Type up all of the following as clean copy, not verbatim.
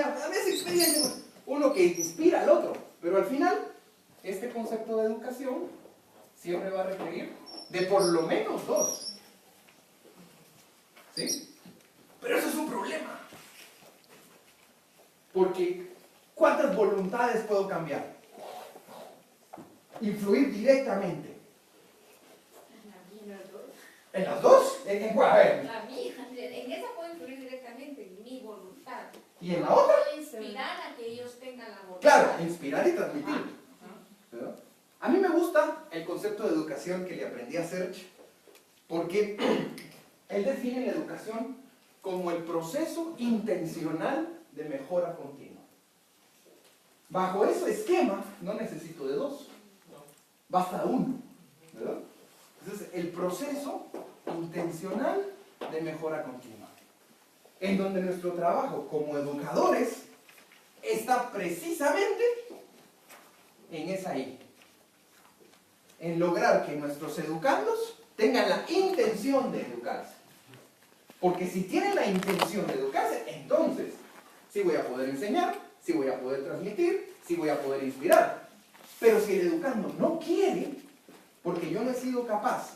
experiencia, dame esa experiencia. Uno que inspira al otro. Pero al final, este concepto de educación siempre va a requerir de por lo menos dos. ¿Sí? Pero eso es un problema. Porque, ¿cuántas voluntades puedo cambiar? Influir directamente. ¿En las dos? ¿En cuál? A ver. La mía, en esa puedo influir directamente, en mi voluntad. ¿Y en la otra? Puedo inspirar a que ellos tengan la voluntad. Claro, inspirar y transmitir. ¿Verdad? A mí me gusta el concepto de educación que le aprendí a Serge, porque él define la educación como el proceso intencional de mejora continua. Bajo ese esquema no necesito de dos, basta uno, ¿verdad? Entonces, el proceso intencional de mejora continua, en donde nuestro trabajo como educadores está precisamente en esa I, en lograr que nuestros educandos tengan la intención de educarse. Porque si tienen la intención de educarse, entonces sí voy a poder enseñar, sí voy a poder transmitir, sí voy a poder inspirar. Pero si el educando no quiere, porque yo no he sido capaz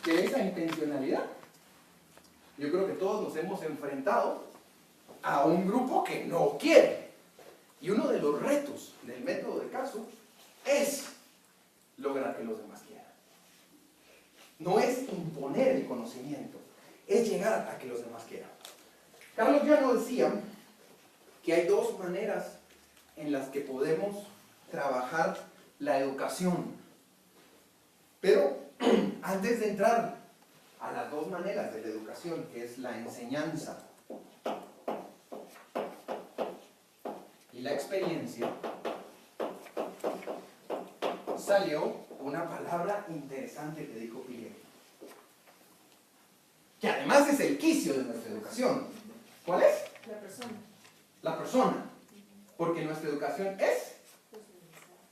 de esa intencionalidad, yo creo que todos nos hemos enfrentado a un grupo que no quiere. Y uno de los retos del método de caso es lograr que los demás quieran. No es imponer el conocimiento, es llegar a que los demás quieran. Carlos Llano decía que hay dos maneras en las que podemos trabajar la educación. Pero antes de entrar a las dos maneras de la educación, que es la enseñanza y la experiencia, salió una palabra interesante que dijo Pileggi, que además es el quicio de nuestra educación. ¿Cuál es? La persona. La persona. Porque nuestra educación es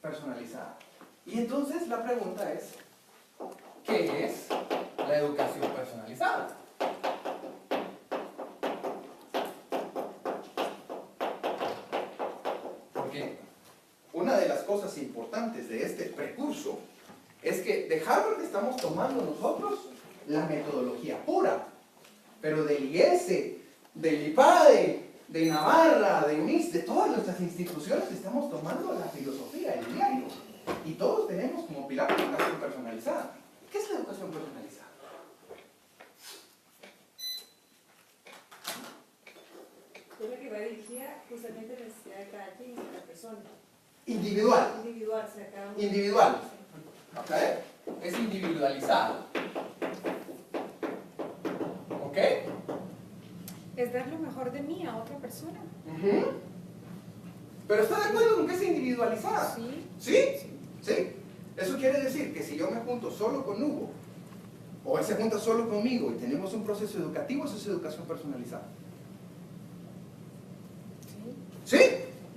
personalizada. Y entonces la pregunta es, ¿qué es la educación personalizada? Porque una de las cosas importantes de este precurso es que de Harvard estamos tomando nosotros la metodología pura, pero del IES, del IPADE, de Navarra, de UNIS, de todas nuestras instituciones estamos tomando la filosofía, el diario, y todos tenemos como pilar la educación personalizada. ¿Qué es la educación personalizada? Es la que va dirigida justamente a la necesidad de cada quien, de cada persona. Individual. Individual, o sea, cada uno. Individual. ¿Ok? Es individualizado. ¿Ok? Es dar lo mejor de mí a otra persona. Pero ¿está de acuerdo con que es individualizada? Sí. ¿Sí? ¿Sí? Eso quiere decir que si yo me junto solo con Hugo, o él se junta solo conmigo y tenemos un proceso educativo, eso es educación personalizada. Sí. ¿Sí?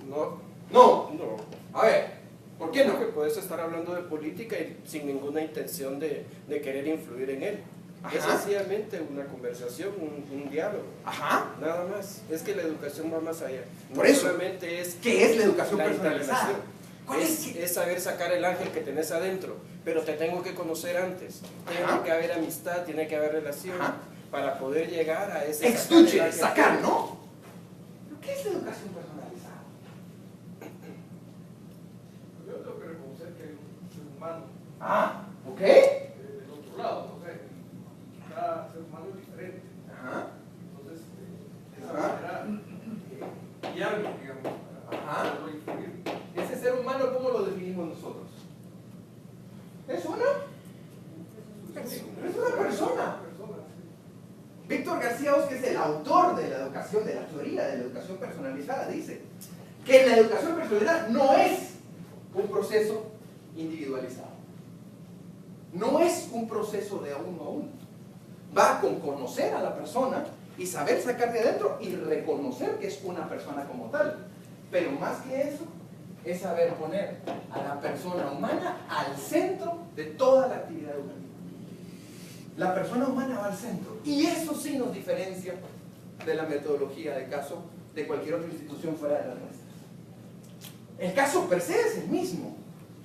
No, No. no. A ver, ¿por qué no? Porque puedes estar hablando de política y sin ninguna intención de querer influir en él. Ajá. Es sencillamente una conversación, un diálogo. Ajá. Nada más. Es que la educación va más allá. No Por eso. solamente es ¿Qué es la educación la personalizada? interrelación. ¿Cuál Es saber sacar el ángel que tenés adentro, pero te tengo que conocer antes. Ajá. Tiene que haber amistad, tiene que haber relación, Ajá. para poder llegar a ese Estuche, sacar, ¿no? ¿Pero qué es la educación personalizada? Yo tengo que reconocer que hay un ser humano Ah, ¿ok? del otro lado, no sé, cada ser humano es diferente. Ajá. Entonces, de Ajá. esa manera, guiarlo, digamos, Ajá. para poderlo influir. ¿Ese ser humano cómo lo definimos nosotros? ¿Es uno? Es una persona. Víctor García Oz, que es el autor de la educación, de la teoría de la educación personalizada, dice que la educación personalizada no es un proceso individualizado. No es un proceso de uno a uno. Va con conocer a la persona y saber sacar de adentro y reconocer que es una persona como tal. Pero más que eso, es saber poner a la persona humana al centro de toda la actividad educativa. La persona humana va al centro. Y eso sí nos diferencia de la metodología de caso de cualquier otra institución fuera de las nuestras. El caso per se es el mismo,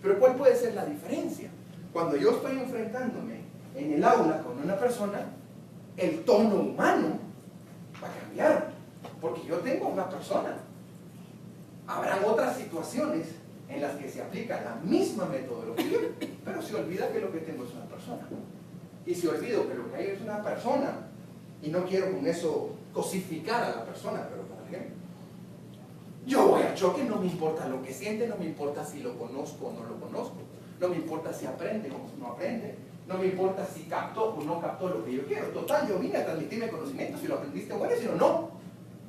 pero ¿cuál puede ser la diferencia? Cuando yo estoy enfrentándome en el aula con una persona, el tono humano va a cambiar, porque yo tengo una persona. Habrán otras situaciones en las que se aplica la misma metodología, pero se olvida que lo que tengo es una persona. Y se olvida que lo que hay es una persona, y no quiero con eso cosificar a la persona, pero por ejemplo, yo voy a choque, no me importa lo que siente, no me importa si lo conozco o no lo conozco, no me importa si aprende o no aprende, no me importa si captó o no captó lo que yo quiero. Total, yo vine a transmitirme conocimiento, si lo aprendiste bueno, si no.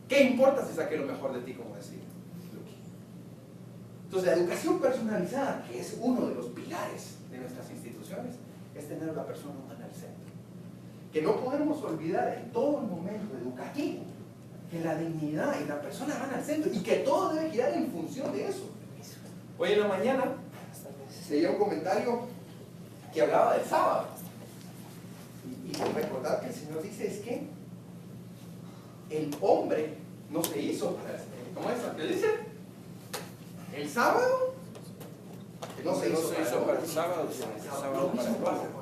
¿Qué importa si saqué lo mejor de ti, como decía Lucky? Entonces, la educación personalizada, que es uno de los pilares de nuestras instituciones, es tener a la persona humana al centro. Que no podemos olvidar en todo el momento educativo que la dignidad y la persona van al centro y que todo debe girar en función de eso. Hoy en la mañana leía un comentario que hablaba del sábado. Y recordar que el Señor dice es que el hombre no se hizo para el... ¿Cómo es? ¿Qué dice? El sábado no se hizo para el sábado, sino el sábado para el hombre.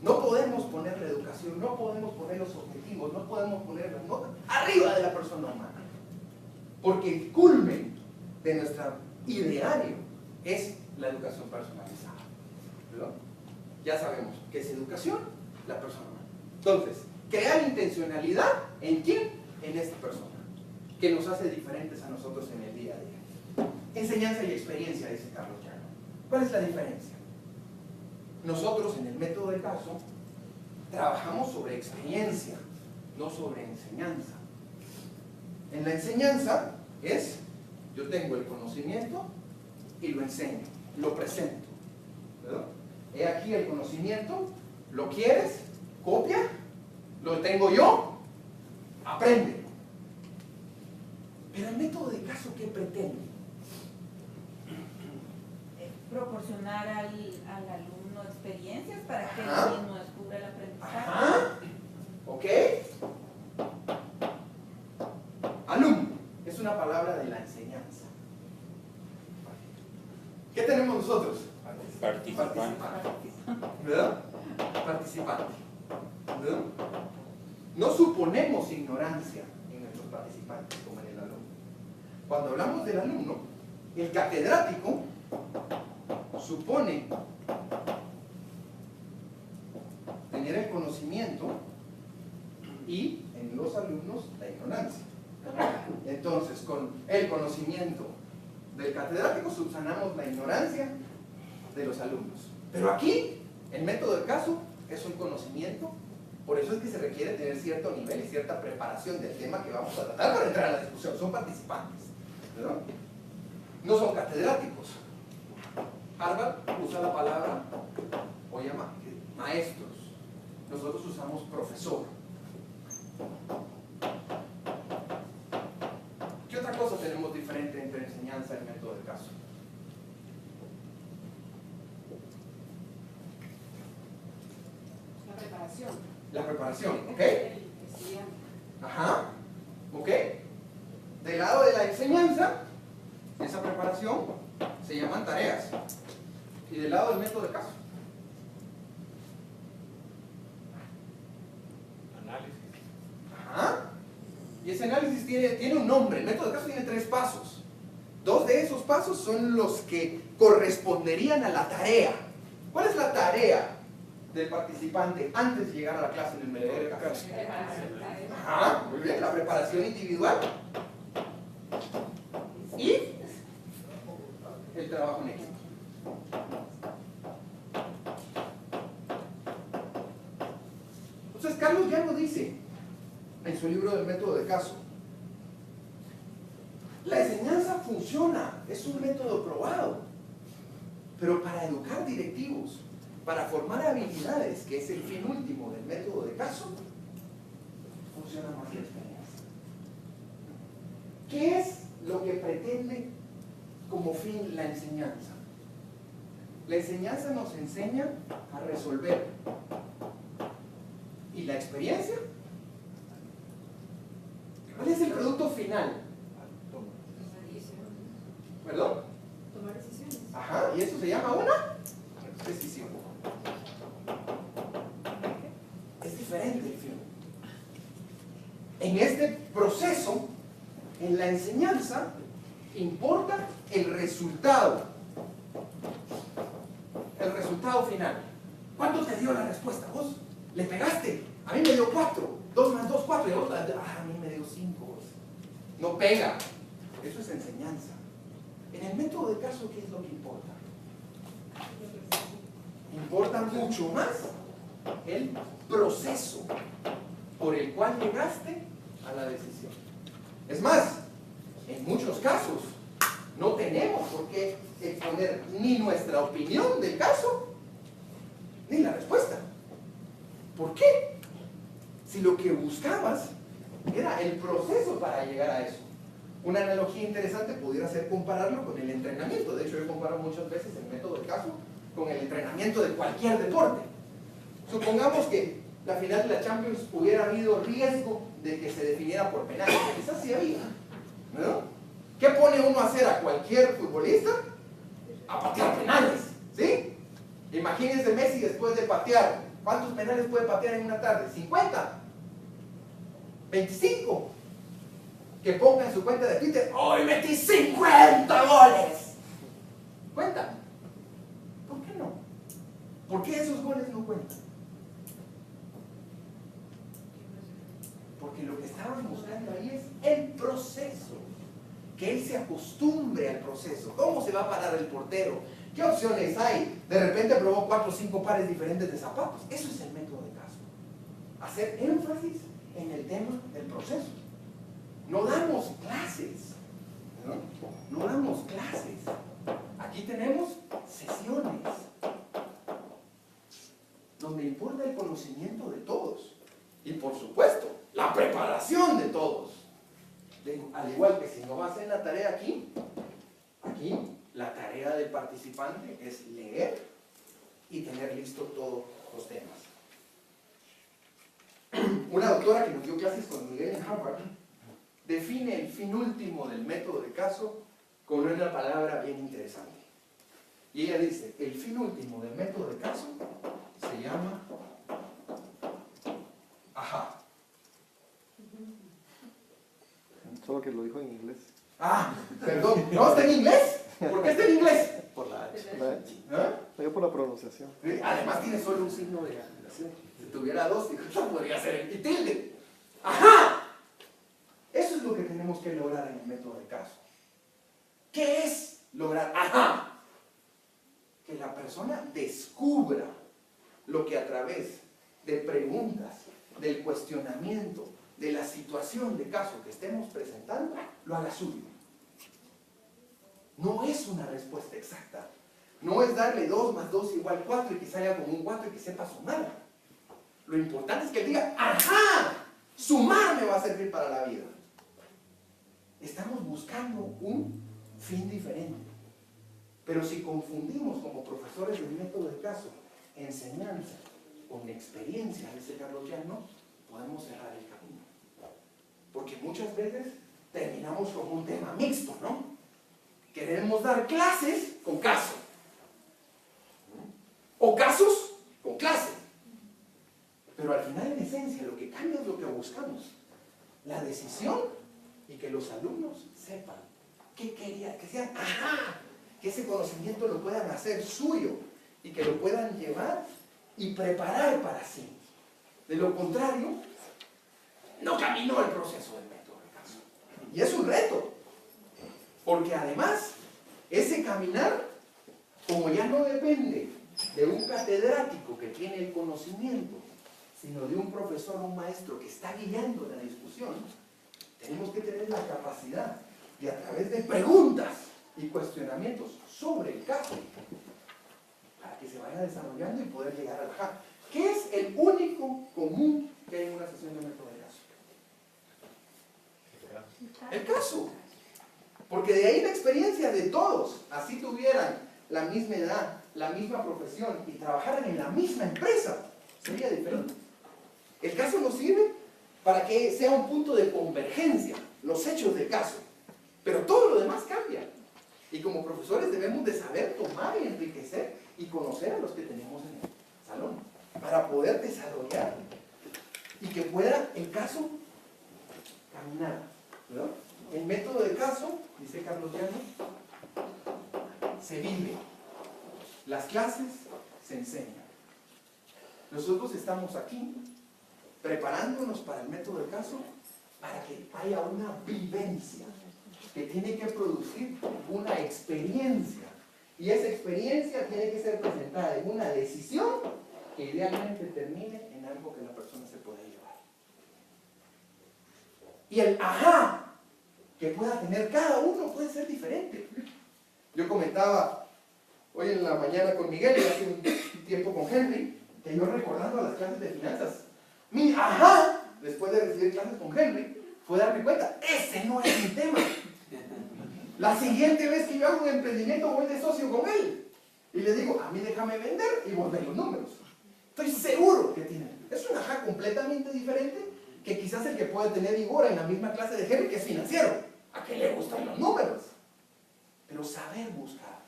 No podemos poner la educación, no podemos poner los objetivos, no podemos poner las notas arriba de la persona humana. Porque el culmen de nuestro ideario es la educación personalizada. ¿Verdad? Ya sabemos que es educación, la persona humana. Entonces, crear intencionalidad ¿en quién? En esta persona, que nos hace diferentes a nosotros en el día a día. Enseñanza y experiencia, dice Carlos Llano. ¿Cuál es la diferencia? Nosotros en el método de caso trabajamos sobre experiencia, no sobre enseñanza. En la enseñanza es, yo tengo el conocimiento y lo enseño, lo presento. ¿Verdad? He aquí el conocimiento, ¿lo quieres? Copia, lo tengo yo, aprende. Pero el método de caso, ¿qué pretende? Proporcionar al alumno experiencias para que él Ajá. mismo descubra el aprendizaje. Ajá. ¿Ok? Alumno es una palabra de la enseñanza. ¿Qué tenemos nosotros? Participante. ¿Verdad? Participante. ¿Verdad? No suponemos ignorancia en nuestros participantes como en el alumno. Cuando hablamos del alumno, el catedrático supone tener el conocimiento y en los alumnos la ignorancia. Entonces, con el conocimiento del catedrático subsanamos la ignorancia de los alumnos. Pero aquí, el método de caso es un conocimiento, por eso es que se requiere tener cierto nivel y cierta preparación del tema que vamos a tratar para entrar a la discusión. Son participantes, ¿verdad? No son catedráticos. Harvard usa la palabra, o llama maestros. Nosotros usamos profesor. ¿Qué otra cosa tenemos diferente entre enseñanza y método de caso? La preparación. La preparación, ¿ok? El estudiante. Ajá, ¿ok? Del lado de la enseñanza, esa preparación se llaman tareas. Y del lado del método de caso, Análisis. ajá. Y ese análisis tiene un nombre. El método de caso tiene 3 pasos. 2 de esos pasos son los que corresponderían a la tarea. ¿Cuál es la tarea del participante antes de llegar a la clase en el método de caso? Ajá, muy bien, la preparación individual y el trabajo en equipo. Entonces Carlos ya lo dice en su libro del método de caso. La enseñanza funciona, es un método probado, pero para educar directivos, para formar habilidades, que es el fin último del método de caso, funciona más la experiencia. ¿Qué es lo que pretende como fin la enseñanza? La enseñanza nos enseña a resolver. ¿Y la experiencia? ¿Cuál es el producto final. ¿Perdón? Tomar decisiones. Ajá, y eso se llama una decisión. Es diferente el fin. En este proceso, en la enseñanza, importa el resultado. El resultado final. ¿Cuánto te dio la respuesta? ¿Vos le pegaste? A mí me dio 4. 2 más 2, 4. Y a vos, a mí me dio 5. No pega. Eso es enseñanza. En el método de caso, ¿qué es lo que importa? Importa mucho más el proceso por el cual llegaste a la decisión. Es más, en muchos casos no tenemos por qué exponer ni nuestra opinión del caso ni la respuesta. ¿Por qué? Si lo que buscabas era el proceso para llegar a eso. Una analogía interesante pudiera ser compararlo con el entrenamiento. De hecho, yo comparo muchas veces el método de caso con el entrenamiento de cualquier deporte. Supongamos que la final de la Champions hubiera habido riesgo de que se definiera por penales. Quizás sí había, ¿no? ¿Qué pone uno a hacer a cualquier futbolista? A patear penales, ¿sí? Imagínense Messi después de patear. ¿Cuántos penales puede patear en una tarde? ¿50? ¿25? Que ponga en su cuenta de Twitter: ¡hoy metí 50 goles! ¿Cuentan? ¿Por qué no? ¿Por qué esos goles no cuentan? Porque lo que estaban buscando ahí es el proceso. Que él se acostumbre al proceso. ¿Cómo se va a parar el portero? ¿Qué opciones hay? De repente probó 4 o 5 pares diferentes de zapatos. Eso es el método de caso. Hacer énfasis en el tema del proceso. No damos clases. No damos clases. Aquí tenemos sesiones donde importa el conocimiento de todos. Y por supuesto, la preparación de todos. Al igual que si no vas en la tarea aquí la tarea del participante es leer y tener listo todos los temas. Una doctora que nos dio clases con Miguel en Harvard define el fin último del método de caso con una palabra bien interesante. Y ella dice: el fin último del método de caso se llama ajá. Solo que lo dijo en inglés. Ah, perdón, ¿no está en inglés? ¿Por qué está en inglés? Por la H. ¿Ah? Yo por la pronunciación. ¿Sí? Además tiene solo un signo de admiración. Si tuviera 2, yo podría ser el tilde. ¡Ajá! Eso es lo que tenemos que lograr en el método de caso. ¿Qué es lograr? ¡Ajá! Que la persona descubra lo que a través de preguntas, del cuestionamiento, de la situación de caso que estemos presentando, lo haga suyo. No es una respuesta exacta. No es darle 2 más 2 igual 4 y que salga con un 4 y que sepa sumar. Lo importante es que él diga: ¡ajá! Sumar me va a servir para la vida. Estamos buscando un fin diferente. Pero si confundimos como profesores del método de caso enseñanza con experiencia, dice Carlos Llano, podemos cerrar el camino. Porque muchas veces terminamos con un tema mixto, ¿no? Queremos dar clases con caso. O casos con clase. Pero al final, en esencia, lo que cambia es lo que buscamos. La decisión y que los alumnos sepan qué querían, que sean ¡ajá! Que ese conocimiento lo puedan hacer suyo y que lo puedan llevar y preparar para sí. De lo contrario, no caminó el proceso del método de caso. Y es un reto. Porque además, ese caminar, como ya no depende de un catedrático que tiene el conocimiento, sino de un profesor o un maestro que está guiando la discusión, tenemos que tener la capacidad de, a través de preguntas y cuestionamientos sobre el caso, para que se vaya desarrollando y poder llegar al ajá. ¿Qué es el único común que hay en una sesión de método de caso? El caso. Porque de ahí la experiencia de todos, así tuvieran la misma edad, la misma profesión y trabajaran en la misma empresa, sería diferente. El caso nos sirve para que sea un punto de convergencia los hechos del caso, pero todo lo demás cambia. Y como profesores debemos de saber tomar y enriquecer y conocer a los que tenemos en el salón para poder desarrollar y que pueda el caso caminar, ¿verdad? El método de caso, dice Carlos Llano, se vive. Las clases se enseñan. Nosotros estamos aquí preparándonos para el método de caso para que haya una vivencia que tiene que producir una experiencia. Y esa experiencia tiene que ser presentada en una decisión que idealmente termine en algo que la persona se pueda llevar. Y el ajá que pueda tener cada uno puede ser diferente. Yo comentaba hoy en la mañana con Miguel y hace un tiempo con Henry, que yo recordando las clases de finanzas, mi ajá, después de recibir clases con Henry, fue darme cuenta, ese no es mi tema. La siguiente vez que yo hago un emprendimiento voy de socio con él. Y le digo, a mí déjame vender y vos ves los números. Estoy seguro que tiene. Es un ajá completamente diferente que quizás el que puede tener Igor en la misma clase de Henry, que es financiero. ¿A qué le gustan los números? Pero saber buscar.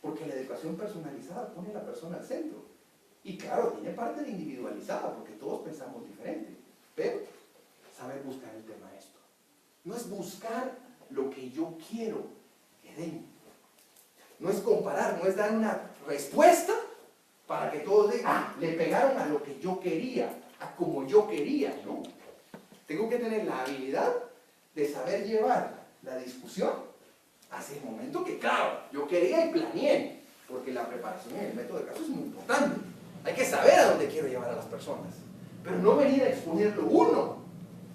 Porque la educación personalizada pone a la persona al centro. Y claro, tiene parte de individualizada, porque todos pensamos diferente. Pero saber buscar el tema de esto. No es buscar lo que yo quiero que den. No es comparar, no es dar una respuesta para que todos digan, ah, le pegaron a lo que yo quería, a como yo quería, ¿no? Tengo que tener la habilidad de saber llevar la discusión hacia el momento que, claro, yo quería y planeé, porque la preparación en el método de caso es muy importante. Hay que saber a dónde quiero llevar a las personas, pero no venir a exponerlo uno,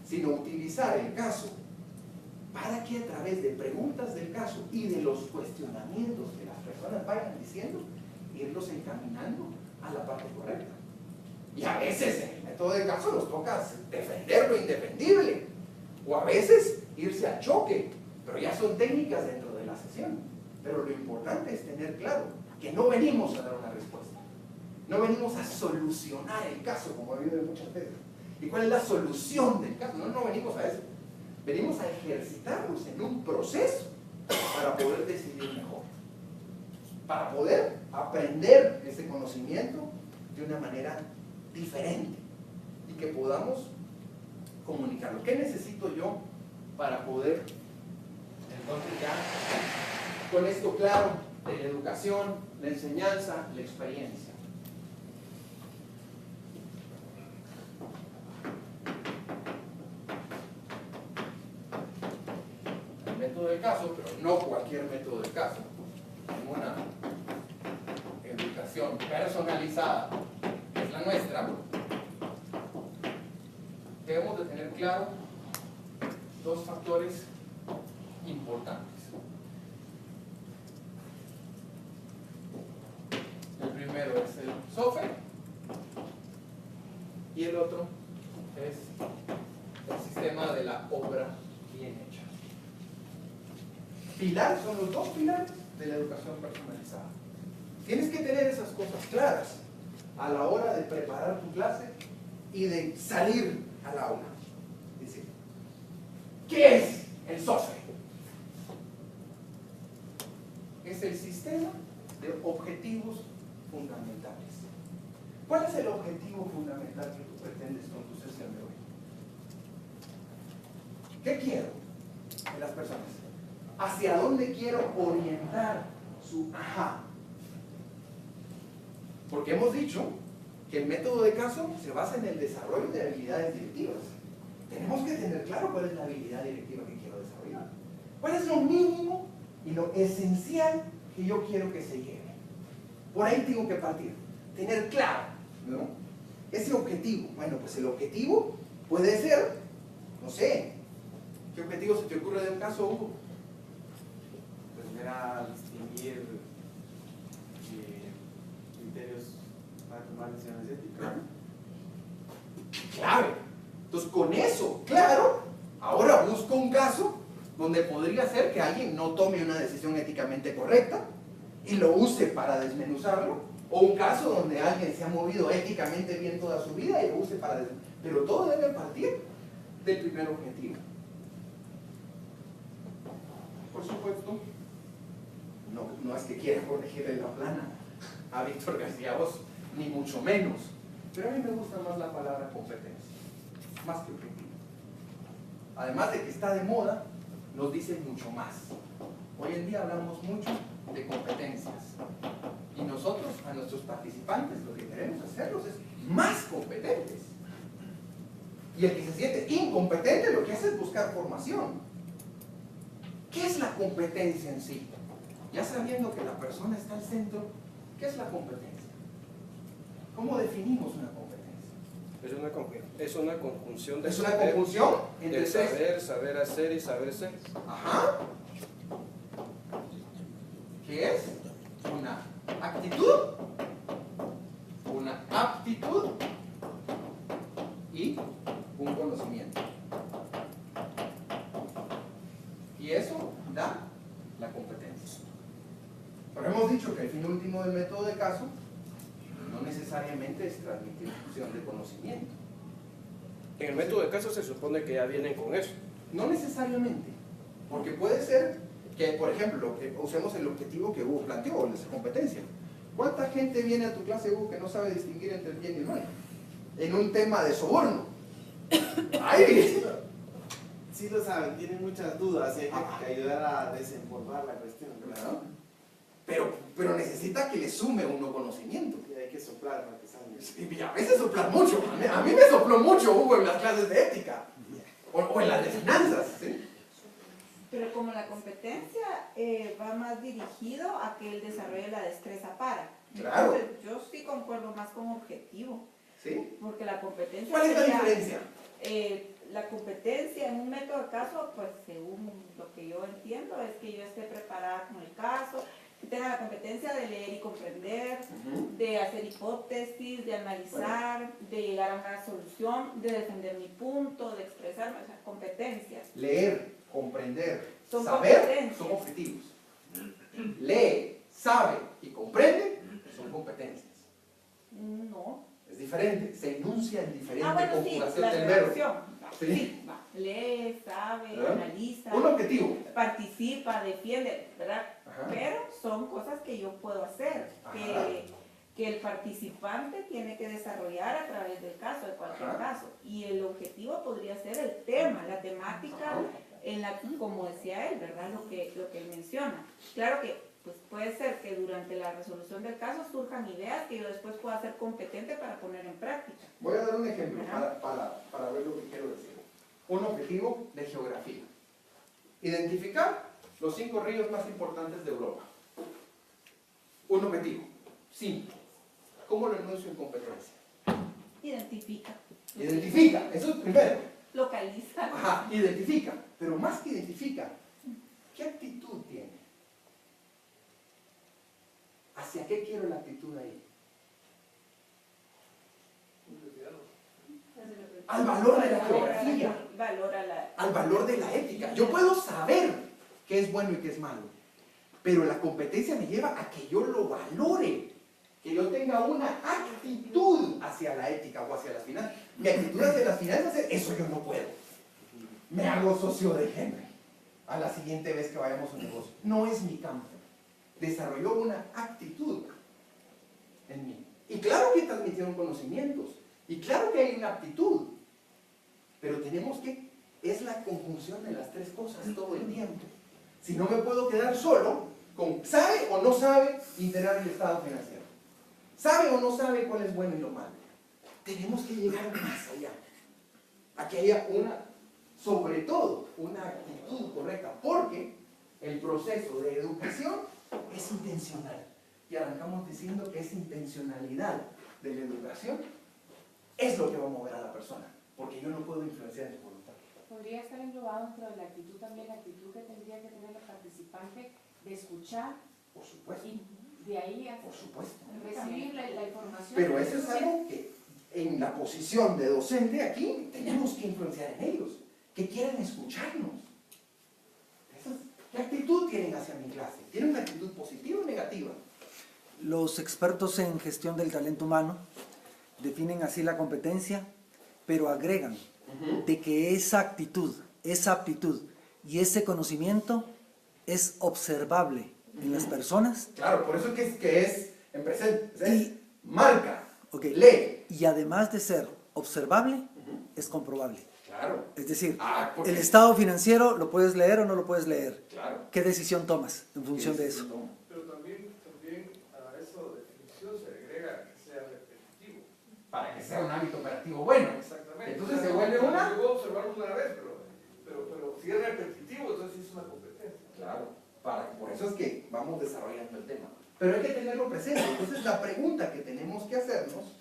sino utilizar el caso para que a través de preguntas del caso y de los cuestionamientos que las personas vayan diciendo, irlos encaminando a la parte correcta. Y a veces en el método de caso nos toca defender lo indefendible, o a veces irse al choque, pero ya son técnicas dentro de la sesión. Pero lo importante es tener claro que no venimos a dar una respuesta, no venimos a solucionar el caso, como ha habido muchas veces. ¿Y cuál es la solución del caso? No venimos a eso. Venimos a ejercitarnos en un proceso para poder decidir mejor, para poder aprender ese conocimiento de una manera diferente y que podamos comunicarlo. ¿Qué necesito yo para poder, entonces ya, con esto claro, de la educación, la enseñanza, la experiencia? Método de caso, pero no cualquier método de caso. En una educación personalizada, que es la nuestra, debemos de tener claro dos factores importantes. El primero es el SOFE y el otro es el sistema de la obra bien hecha. Pilar son los dos pilares de la educación personalizada. Tienes que tener esas cosas claras a la hora de preparar tu clase y de salir al aula. Dice, ¿qué es el SOFE? Es el sistema de objetivos fundamentales. ¿Cuál es el objetivo fundamental que tú pretendes con tu sesión de hoy? ¿Qué quiero de las personas? ¿Hacia dónde quiero orientar su ajá? Porque hemos dicho que el método de caso se basa en el desarrollo de habilidades directivas. Tenemos que tener claro cuál es la habilidad directiva que quiero desarrollar. ¿Cuál es lo mínimo y lo esencial que yo quiero que se lleve? Por ahí tengo que partir. Tener claro, ¿no? Ese objetivo. Bueno, pues el objetivo puede ser, no sé, ¿qué objetivo se te ocurre de un caso, Hugo? Pues era distinguir criterios para tomar decisiones éticas. Clave. Entonces, con eso, claro, ahora busco un caso donde podría ser que alguien no tome una decisión éticamente correcta y lo use para desmenuzarlo, o un caso donde alguien se ha movido éticamente bien toda su vida y lo use para desmenuzarlo. Pero todo debe partir del primer objetivo. por supuesto, no es que quiera corregirle la plana a Víctor García Oz, ni mucho menos. Pero a mí me gusta más la palabra competencia, más que objetivo. Además de que está de moda, nos dice mucho más. Hoy en día hablamos mucho de competencias. Y nosotros, a nuestros participantes, lo que queremos hacerlos es más competentes. Y el que se siente incompetente lo que hace es buscar formación. ¿Qué es la competencia en sí? Ya sabiendo que la persona está al centro, ¿qué es la competencia? ¿Cómo definimos una competencia? Es una conjunción de Es una saber, conjunción entre de tres. saber, saber hacer y saber ser. Ajá. ¿Qué es? Una actitud, una aptitud y un conocimiento. Y eso da la competencia. Pero hemos dicho que el fin último del método de caso no necesariamente es transmitir función de conocimiento. En el método de caso se supone que ya vienen con eso. No necesariamente, porque puede ser que, por ejemplo, que usemos el objetivo que Hugo planteó, esa competencia. ¿Cuánta gente viene a tu clase, Hugo, que no sabe distinguir entre el bien y el mal? En un tema de soborno. ¡Ay! Sí lo saben, tienen muchas dudas y hay que ayudar a desempolvar la cuestión. Claro. Pero necesita que le sume uno conocimiento. Y hay que soplar para que salga. Y a veces soplar mucho. A mí me sopló mucho, Hugo, en las clases de ética. O en las de finanzas. ¿Sí? Pero como la competencia va más dirigido a que él desarrolle la destreza para. Claro. Entonces, yo sí concuerdo más con objetivo. ¿Sí? Porque la competencia ¿Cuál es la sería, diferencia? la competencia en un método de caso, pues según lo que yo entiendo, es que yo esté preparada con el caso, que tenga la competencia de leer y comprender, de hacer hipótesis, de analizar, de llegar a una solución, de defender mi punto, de expresarme, o sea, competencias. Leer, comprender, Son saber competencias. son objetivos. Lee, sabe y comprende son competencias. No. Es diferente, se enuncia en diferente Bueno, sí, conjugación la del verbo. redacción. Sí. Sí, va. Lee, sabe, ¿verdad? analiza, Un objetivo. participa, defiende, ¿verdad? Ajá. Pero son cosas que yo puedo hacer, Ajá. que el participante tiene que desarrollar a través del caso, de cualquier Ajá. caso. Y el objetivo podría ser el tema, la temática, Ajá. en la, como decía él, ¿verdad? Lo que él menciona. Claro que pues puede ser que durante la resolución del caso surjan ideas que yo después pueda ser competente para poner en práctica. Voy a dar un ejemplo para ver lo que quiero decir. Un objetivo de geografía. Identificar los 5 ríos más importantes de Europa. Un objetivo. Simple. ¿Cómo lo enuncio en competencia? Identifica. Identifica. Eso es primero. Localiza. Ajá, identifica. Pero más que identifica, ¿qué actitud tiene? ¿Hacia qué quiero la actitud ahí? Al valor de la geografía. Al valor de la ética. Yo puedo saber qué es bueno y qué es malo, pero la competencia me lleva a que yo lo valore, que yo tenga una actitud hacia la ética o hacia las finanzas. Mi actitud hacia las finanzas es, eso yo no puedo. Me hago socio de Henry a la siguiente vez que vayamos a un negocio. No es mi campo. Desarrolló una actitud en mí. Y claro que transmitieron conocimientos. Y claro que hay una aptitud. Pero tenemos que, es la conjunción de las tres cosas todo el tiempo. Si no me puedo quedar solo con sabe o no sabe integrar el estado financiero. Sabe o no sabe cuál es bueno y lo malo. Tenemos que llegar más allá. A que haya sobre todo, una actitud correcta. Porque el proceso de educación es intencional. Y arrancamos diciendo que esa intencionalidad de la educación es lo que va a mover a la persona. Porque yo no puedo influenciar en su voluntad. Podría estar englobado dentro de la actitud también, la actitud que tendría que tener el participante de escuchar Por supuesto. y de ahí a Por supuesto. recibir la información. Pero eso es algo que en la posición de docente aquí tenemos que influenciar en ellos. Que quieren escucharnos. ¿Qué actitud tienen hacia mi clase? ¿Tienen una actitud positiva o negativa? Los expertos en gestión del talento humano definen así la competencia, pero agregan de que esa actitud, esa aptitud y ese conocimiento es observable en las personas. Claro, por eso que es en presente. Es Y- marca, Ok. lee. Y además de ser observable, es comprobable. Claro. Es decir, Porque- el estado financiero lo puedes leer o no lo puedes leer. Claro. ¿Qué decisión tomas en función de eso? Pero también a eso de definición se le agrega que sea repetitivo. Para que sea un hábito operativo bueno. Exactamente. Entonces se vuelve una... Yo puedo observarlo una vez, pero si es repetitivo, entonces sí es una competencia. Claro, por eso es que vamos desarrollando el tema. Pero hay que tenerlo presente. Entonces la pregunta que tenemos que hacernos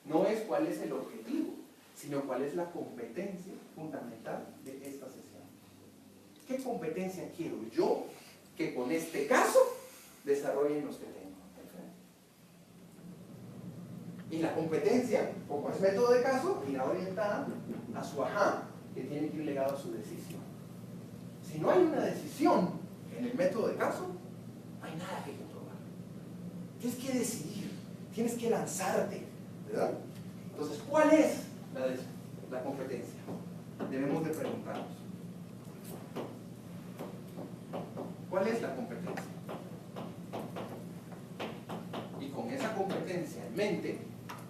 no es cuál es el objetivo, sino cuál es la competencia fundamental de esta sesión. ¿Qué competencia quiero yo que con este caso desarrollen los que tengo enfrente? Y la competencia, como es método de caso, irá orientada a su ajá, que tiene que ir ligado a su decisión. Si no hay una decisión en el método de caso, no hay nada que comprobar. Tienes que decidir, tienes que lanzarte, ¿verdad? Entonces, ¿cuál es la competencia? Debemos de preguntarnos. ¿Cuál es la competencia? Y con esa competencia en mente,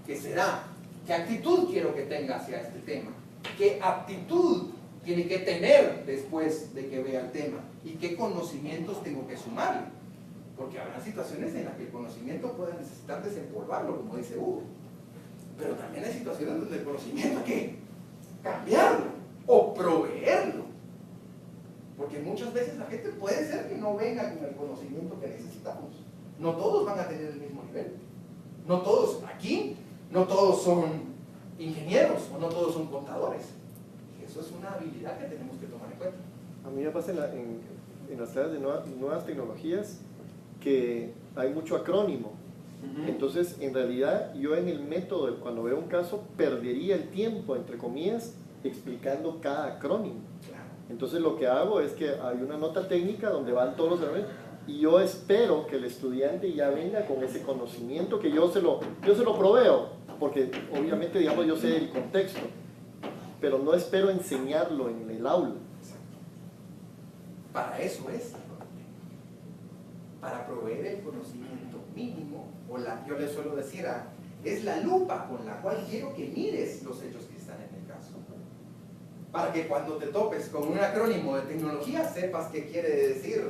¿qué será? ¿Qué actitud quiero que tenga hacia este tema? ¿Qué aptitud tiene que tener después de que vea el tema? ¿Y qué conocimientos tengo que sumarle? Porque habrá situaciones en las que el conocimiento puede necesitar desempolvarlo, como dice Hugo. Pero también hay situaciones donde el conocimiento hay que cambiarlo o proveerlo. Porque muchas veces la gente puede ser que no venga con el conocimiento que necesitamos. No todos van a tener el mismo nivel. No todos aquí, no todos son ingenieros o no todos son contadores. Y eso es una habilidad que tenemos que tomar en cuenta. A mí me pasa en las áreas de nuevas tecnologías que hay mucho acrónimo. Entonces, en realidad, yo en el método, cuando veo un caso, perdería el tiempo, entre comillas, explicando cada acrónimo. Claro. Entonces, lo que hago es que hay una nota técnica donde van todos los acrónimos y yo espero que el estudiante ya venga con ese conocimiento que yo se lo proveo, porque obviamente, digamos, yo sé el contexto, pero no espero enseñarlo en el aula. Para eso es. Para proveer el conocimiento mínimo, yo le suelo decir, es la lupa con la cual quiero que mires los hechos que están en el caso. Para que cuando te topes con un acrónimo de tecnología sepas qué quiere decir.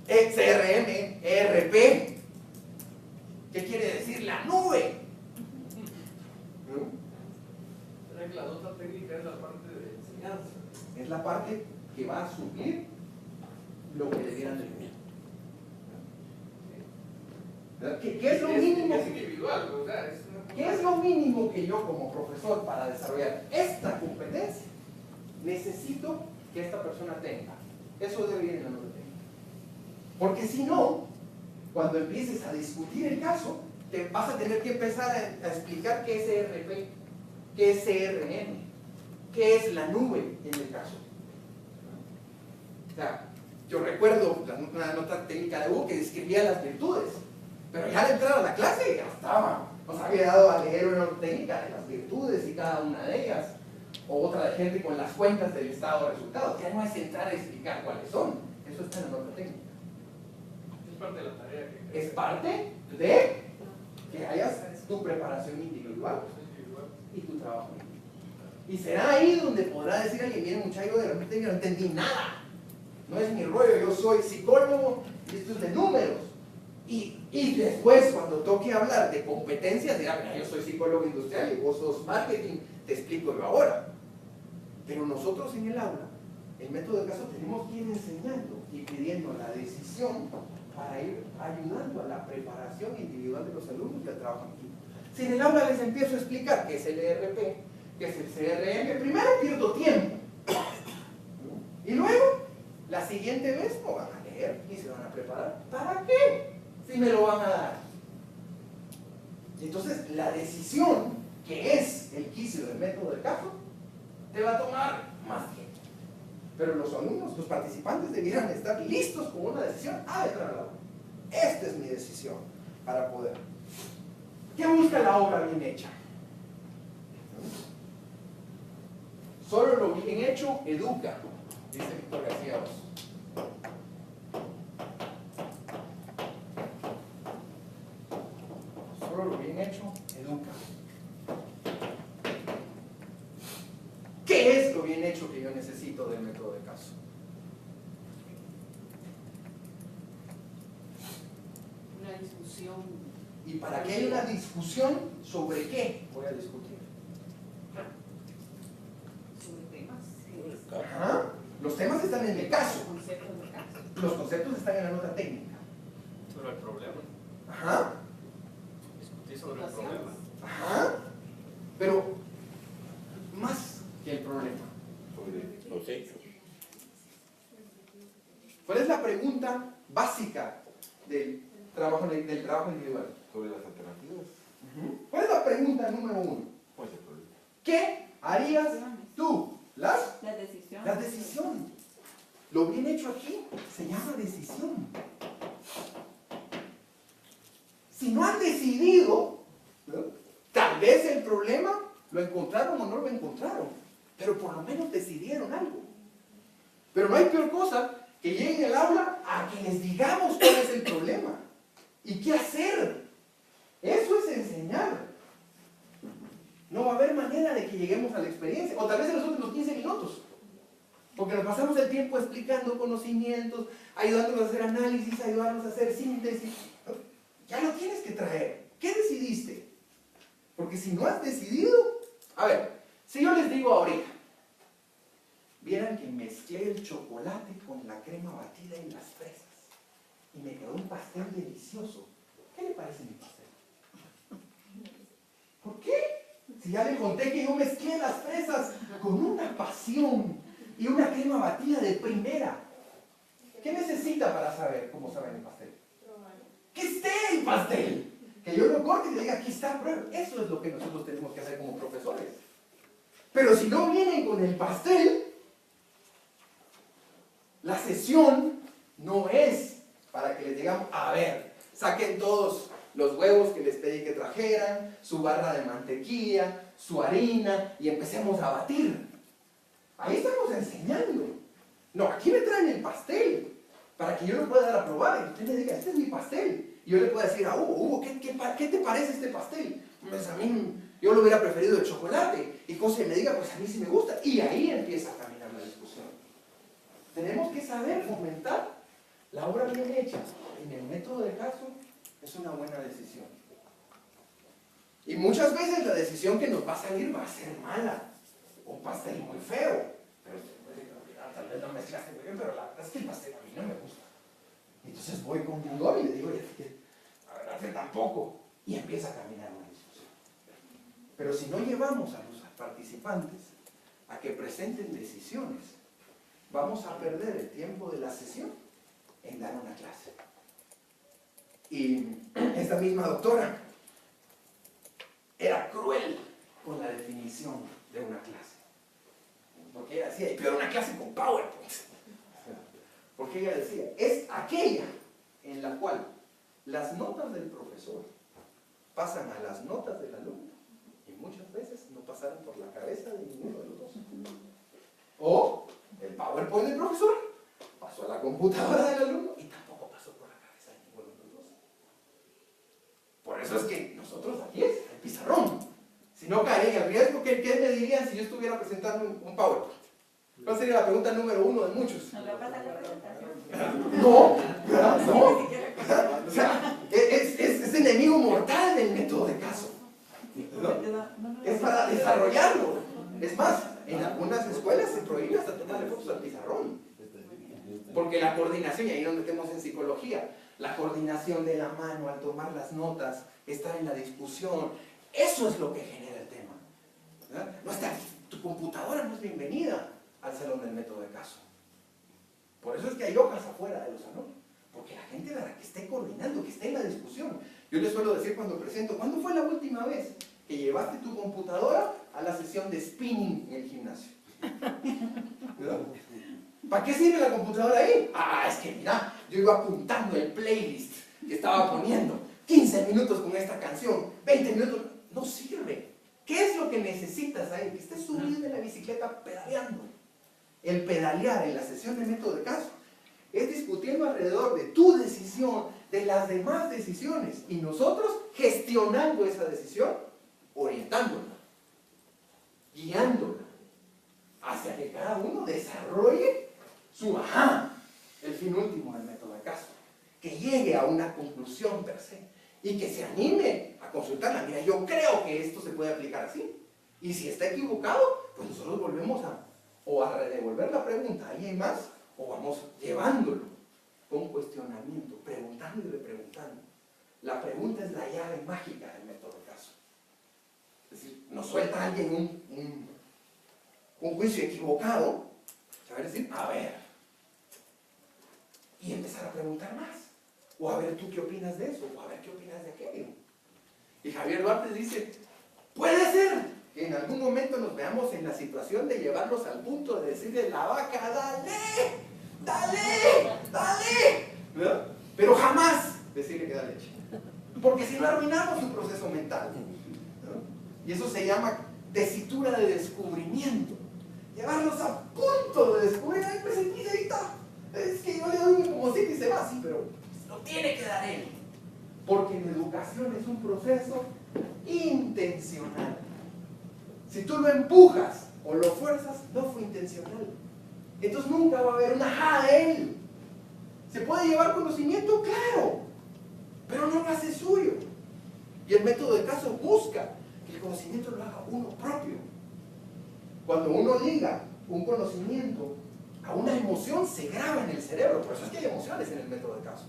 CRM, ERP. ¿Qué quiere decir la nube? ¿Será que la nota técnica es la parte de enseñanza? Es la parte que va a suplir lo que debieran de vivir. ¿Qué es lo mínimo? Es individual, o sea, es una... ¿Qué es lo mínimo que yo como profesor para desarrollar esta competencia necesito que esta persona tenga? Eso debe ir en la nota técnica. Porque si no, cuando empieces a discutir el caso, te vas a tener que empezar a explicar qué es ERP, qué es CRM, qué es la nube en el caso. O sea, yo recuerdo una nota técnica de Hugo que describía las virtudes, pero ya al entrar a la clase ya estaba, nos había dado a leer una nota técnica de las virtudes y cada una de ellas, o otra de Henry con las cuentas del estado de resultados. Ya no es entrar a explicar cuáles son, eso está en la nota técnica. Es parte de la tarea que... Es parte de que hayas tu preparación individual y tu trabajo individual. Y será ahí donde podrá decir alguien, miren muchacho, de repente yo no entendí nada. No es mi rollo, yo soy psicólogo y esto es de números. Y después, cuando toque hablar de competencias, dirá, mira, yo soy psicólogo industrial y vos sos marketing, te explico yo ahora. Pero nosotros en el aula, el método de caso, tenemos que ir enseñando y pidiendo la decisión para ir ayudando a la preparación individual de los alumnos y al trabajo en equipo. Si en el aula les empiezo a explicar qué es el ERP, qué es el CRM, primero pierdo tiempo. Y luego, la siguiente vez no van a leer y se van a preparar. ¿Para qué? Si me lo van a dar. Entonces, la decisión, que es el quicio del método de caso, te va a tomar más tiempo. Pero los alumnos, los participantes debieran estar listos con una decisión a entrar al aula. Esta es mi decisión para poder. ¿Qué busca la obra bien hecha? Solo lo bien hecho educa, dice Víctor García Oz. bien hecho educa. ¿Qué es lo bien hecho que yo necesito del método de caso? Una discusión. ¿Y para qué hay una discusión sobre qué voy a discutir? Sobre temas. Ajá. Los temas están en el caso. Conceptos de caso. Los conceptos están en la nota técnica. Sobre el problema. Ajá. Discutir sobre el problema. Ajá. Pero más que el problema. Sobre los hechos. ¿Cuál es la pregunta básica del trabajo individual? Sobre las alternativas. ¿Cuál es la pregunta número 1? ¿Cuál es el problema? ¿Qué harías tú? Las decisiones. Las decisiones. Lo bien hecho aquí se llama decisión. Si no han decidido, ¿no? Tal vez el problema lo encontraron o no lo encontraron, pero por lo menos decidieron algo. Pero no hay peor cosa que lleguen al aula a que les digamos cuál es el problema y qué hacer. Eso es enseñar. No va a haber manera de que lleguemos a la experiencia, o tal vez en los últimos 15 minutos, porque nos pasamos el tiempo explicando conocimientos, ayudándonos a hacer análisis, ayudándonos a hacer síntesis. Ya lo tienes que traer. ¿Qué decidiste? Porque si no has decidido, a ver, si yo les digo ahorita, vieran que mezclé el chocolate con la crema batida y las fresas, y me quedó un pastel delicioso, ¿qué le parece mi pastel? ¿Por qué? Si ya le conté que yo mezclé las fresas con una pasión y una crema batida de primera. ¿Qué necesita para saber cómo sabe el pastel? ¡Que esté el pastel! Que yo lo corte y le diga, aquí está, prueba. Eso es lo que nosotros tenemos que hacer como profesores. Pero si no vienen con el pastel, la sesión no es para que les digamos, a ver, saquen todos los huevos que les pedí que trajeran, su barra de mantequilla, su harina, y empecemos a batir. Ahí estamos enseñando. No, aquí me traen el pastel, para que yo lo pueda dar a probar, y usted me diga, este es mi pastel. Y yo le puedo decir a Hugo, ¿qué te parece este pastel? Pues a mí, yo lo hubiera preferido de chocolate. Y cosa que me diga, pues a mí sí me gusta. Y ahí empieza a caminar la discusión. Tenemos que saber fomentar la obra bien hecha. En el método de caso, es una buena decisión. Y muchas veces la decisión que nos va a salir va a ser mala. Un pastel muy feo. Pero tal vez no mezclaste muy bien, pero la verdad es que el pastel a mí no me gusta. Entonces voy con Budor y le digo, la verdad que tampoco. Y empieza a caminar una discusión. Pero si no llevamos a los participantes a que presenten decisiones, vamos a perder el tiempo de la sesión en dar una clase. Y esta misma doctora era cruel con la definición de una clase. Porque ella decía, pero una clase con PowerPoint. Porque ella decía, es aquella en la cual las notas del profesor pasan a las notas del alumno y muchas veces no pasaron por la cabeza de ninguno de los dos. O el PowerPoint del profesor pasó a la computadora del alumno y tampoco pasó por la cabeza de ninguno de los dos. Por eso es que nosotros aquí es el pizarrón. Si no caería en el riesgo, ¿qué me dirían si yo estuviera presentando un PowerPoint? ¿Cuál sería la pregunta número 1 de muchos? ¿No le va a pasar la presentación? No. O sea, es enemigo mortal del método de caso. ¿No? Es para desarrollarlo. Es más, en algunas escuelas se prohíbe hasta tomarle fotos al pizarrón. Porque la coordinación, y ahí nos metemos en psicología, la coordinación de la mano al tomar las notas, estar en la discusión, eso es lo que genera el tema. ¿Verdad? No está, tu computadora no es bienvenida al salón del método de caso. Por eso es que hay hojas afuera de los salones, porque la gente para que esté coordinando, que esté en la discusión. Yo les suelo decir cuando presento, ¿cuándo fue la última vez que llevaste tu computadora a la sesión de spinning en el gimnasio? ¿Verdad? ¿Para qué sirve la computadora ahí? Ah, es que mira, yo iba apuntando el playlist que estaba poniendo, 15 minutos con esta canción, 20 minutos, no sirve. ¿Qué es lo que necesitas ahí? Que estés subido en la bicicleta pedaleando. El pedalear en la sesión de método de caso es discutiendo alrededor de tu decisión, de las demás decisiones y nosotros gestionando esa decisión, orientándola, guiándola, hacia que cada uno desarrolle su ajá, el fin último del método de caso, que llegue a una conclusión per se y que se anime a consultarla. Mira, yo creo que esto se puede aplicar así, y si está equivocado, pues nosotros volvemos a redevolver la pregunta a alguien más, o vamos llevándolo con cuestionamiento, preguntando y repreguntando. La pregunta es la llave mágica del método de caso. Es decir, nos suelta alguien un juicio equivocado, saber decir, a ver, y empezar a preguntar más, o a ver tú qué opinas de eso, o a ver qué opinas de aquello. Y Javier Duarte dice, puede ser que en algún momento nos veamos en la situación de llevarlos al punto de decirle la vaca, dale, dale, dale, ¿verdad? Pero jamás decirle que da leche, porque si no arruinamos su proceso mental, ¿no? Y eso se llama tesitura de descubrimiento, llevarlos a punto de descubrir, ay, pues ahorita, es que yo le doy como si y se va así, pero lo tiene que dar él, porque la educación es un proceso intencional. Si tú lo empujas o lo fuerzas, no fue intencional. Entonces nunca va a haber un ajá de él. ¿Se puede llevar conocimiento? Claro, pero no lo hace suyo. Y el método de caso busca que el conocimiento lo haga uno propio. Cuando uno liga un conocimiento a una emoción, se graba en el cerebro. Por eso es que hay emociones en el método de caso.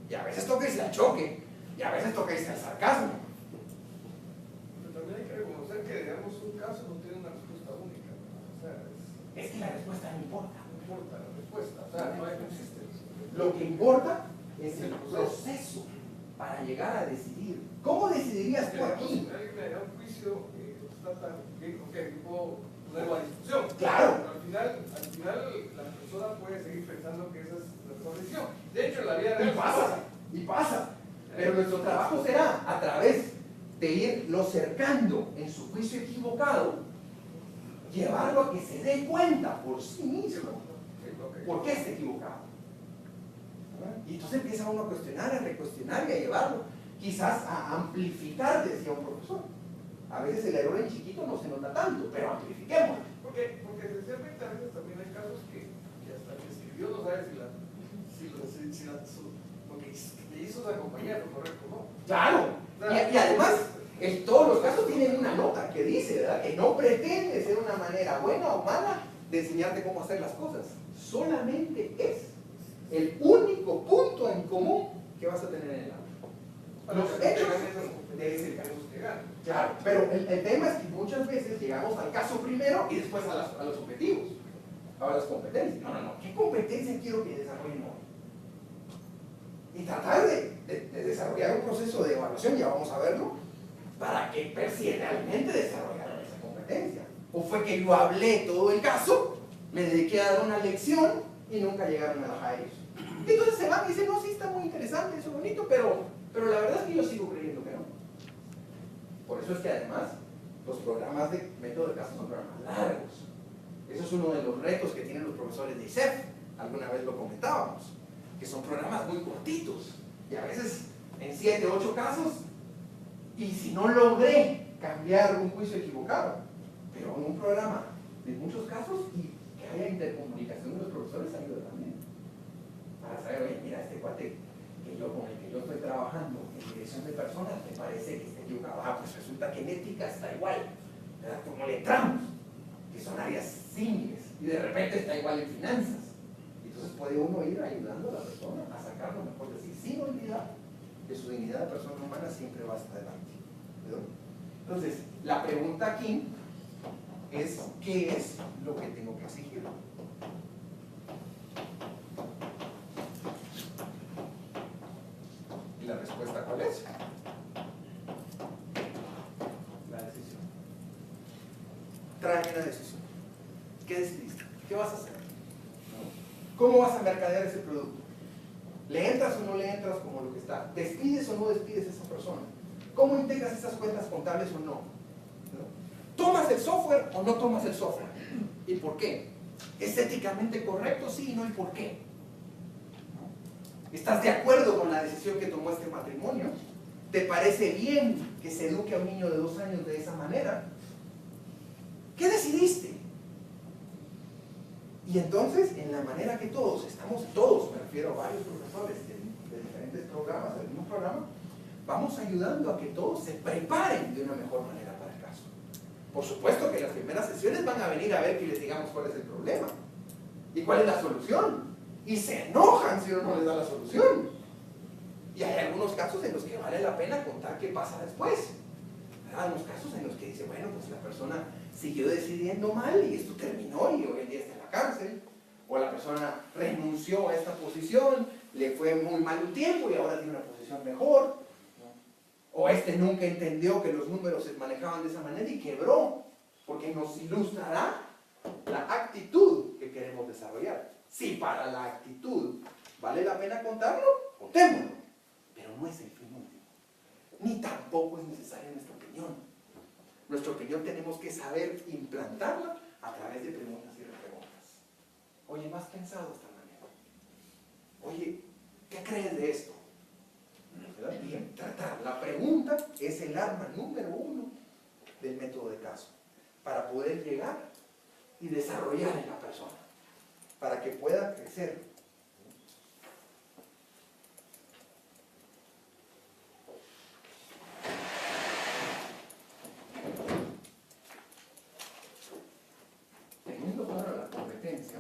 Y a veces toca irse al choque, y a veces toca irse al sarcasmo. Pero también hay que reconocer que, digamos, un caso no tiene una respuesta única, ¿no? O sea, es que la respuesta no importa. No importa la respuesta, o sea, no existe. Lo que importa es el proceso para llegar a decidir. ¿Cómo decidirías tú aquí? Alguien me da un juicio que está tan bien, ok, yo puedo ponerlo a discusión. Claro. Pero al final la persona puede seguir pensando que esa es la mejor decisión. De hecho, en la vida real y pasa. Pero nuestro trabajo será, a través de irlo cercando en su juicio equivocado, llevarlo a que se dé cuenta por sí mismo por qué está equivocado. Y entonces empieza uno a cuestionar, a recuestionar y a llevarlo, quizás a amplificar, decía un profesor. A veces el error en chiquito no se nota tanto, pero amplifiquemos. Porque esencialmente a veces también hay casos que hasta el que escribió no sabe si lo que hizo la compañía fue correcto o no. Claro, y además todos los casos tienen una nota que dice, ¿verdad?, que no pretende ser una manera buena o mala de enseñarte cómo hacer las cosas. Solamente es el único punto en común que vas a tener en el aula. Los hechos deben ser casos. Claro, pero el tema es que muchas veces llegamos al caso primero y después a los objetivos, a las competencias. No, ¿qué competencia quiero que desarrollen hoy? Y tratar de desarrollar un proceso de evaluación, ya vamos a verlo, para que realmente desarrollaran esa competencia. O fue que yo hablé todo el caso, me dediqué a dar una lección y nunca llegaron a ellos. Entonces se van y dicen, no, sí está muy interesante, eso es bonito, pero la verdad es que yo sigo creyendo que no. Por eso es que además los programas de método de caso son programas largos. Eso es uno de los retos que tienen los profesores de ISEF, alguna vez lo comentábamos, que son programas muy cortitos y a veces en 7 o 8 casos, y si no logré cambiar un juicio equivocado, pero en un programa de muchos casos y que haya intercomunicación de los profesores ayuda también para saber, oye, mira, este cuate con el que yo estoy trabajando en dirección de personas me parece que está equivocado. Pues resulta que en ética está igual, ¿verdad? Como le entramos, que son áreas similares, y de repente está igual en finanzas. Entonces puede uno ir ayudando a la persona a sacar lo mejor de sí, sin olvidar que su dignidad de persona humana siempre va hasta adelante, ¿verdad? Entonces, la pregunta aquí es, ¿qué es lo que tengo que exigir? ¿Y la respuesta cuál es? La decisión. Trae una decisión. ¿Qué decidiste? ¿Qué vas a hacer? ¿Cómo vas a mercadear ese producto? ¿Le entras o no le entras como lo que está? ¿Despides o no despides a esa persona? ¿Cómo integras esas cuentas contables o no? ¿Tomas el software o no tomas el software? ¿Y por qué? ¿Es éticamente correcto? Sí, no, ¿y por qué? ¿Estás de acuerdo con la decisión que tomó este matrimonio? ¿Te parece bien que se eduque a un niño de 2 años de esa manera? ¿Qué decidiste? Y entonces, en la manera que todos, me refiero a varios profesores de diferentes programas, del mismo programa, vamos ayudando a que todos se preparen de una mejor manera para el caso. Por supuesto que las primeras sesiones van a venir a ver que les digamos cuál es el problema y cuál es la solución. Y se enojan si uno no les da la solución. Y hay algunos casos en los que vale la pena contar qué pasa después. Hay algunos casos en los que dice, bueno, pues la persona siguió decidiendo mal y esto terminó y hoy en día está en la cárcel. O la persona renunció a esta posición, le fue muy mal un tiempo y ahora tiene una posición mejor. O nunca entendió que los números se manejaban de esa manera y quebró, porque nos ilustrará la actitud que queremos desarrollar. Si para la actitud vale la pena contarlo, contémoslo, pero no es el fin último, ni tampoco es necesaria nuestra opinión. Nuestra opinión tenemos que saber implantarla a través de preguntas y repreguntas. Oye, ¿me has pensado de esta manera? Oye, ¿qué crees de esto? Bien, tratar. La pregunta es el arma número 1 del método de caso, para poder llegar y desarrollar en la persona, para que pueda crecer. Teniendo clara la competencia,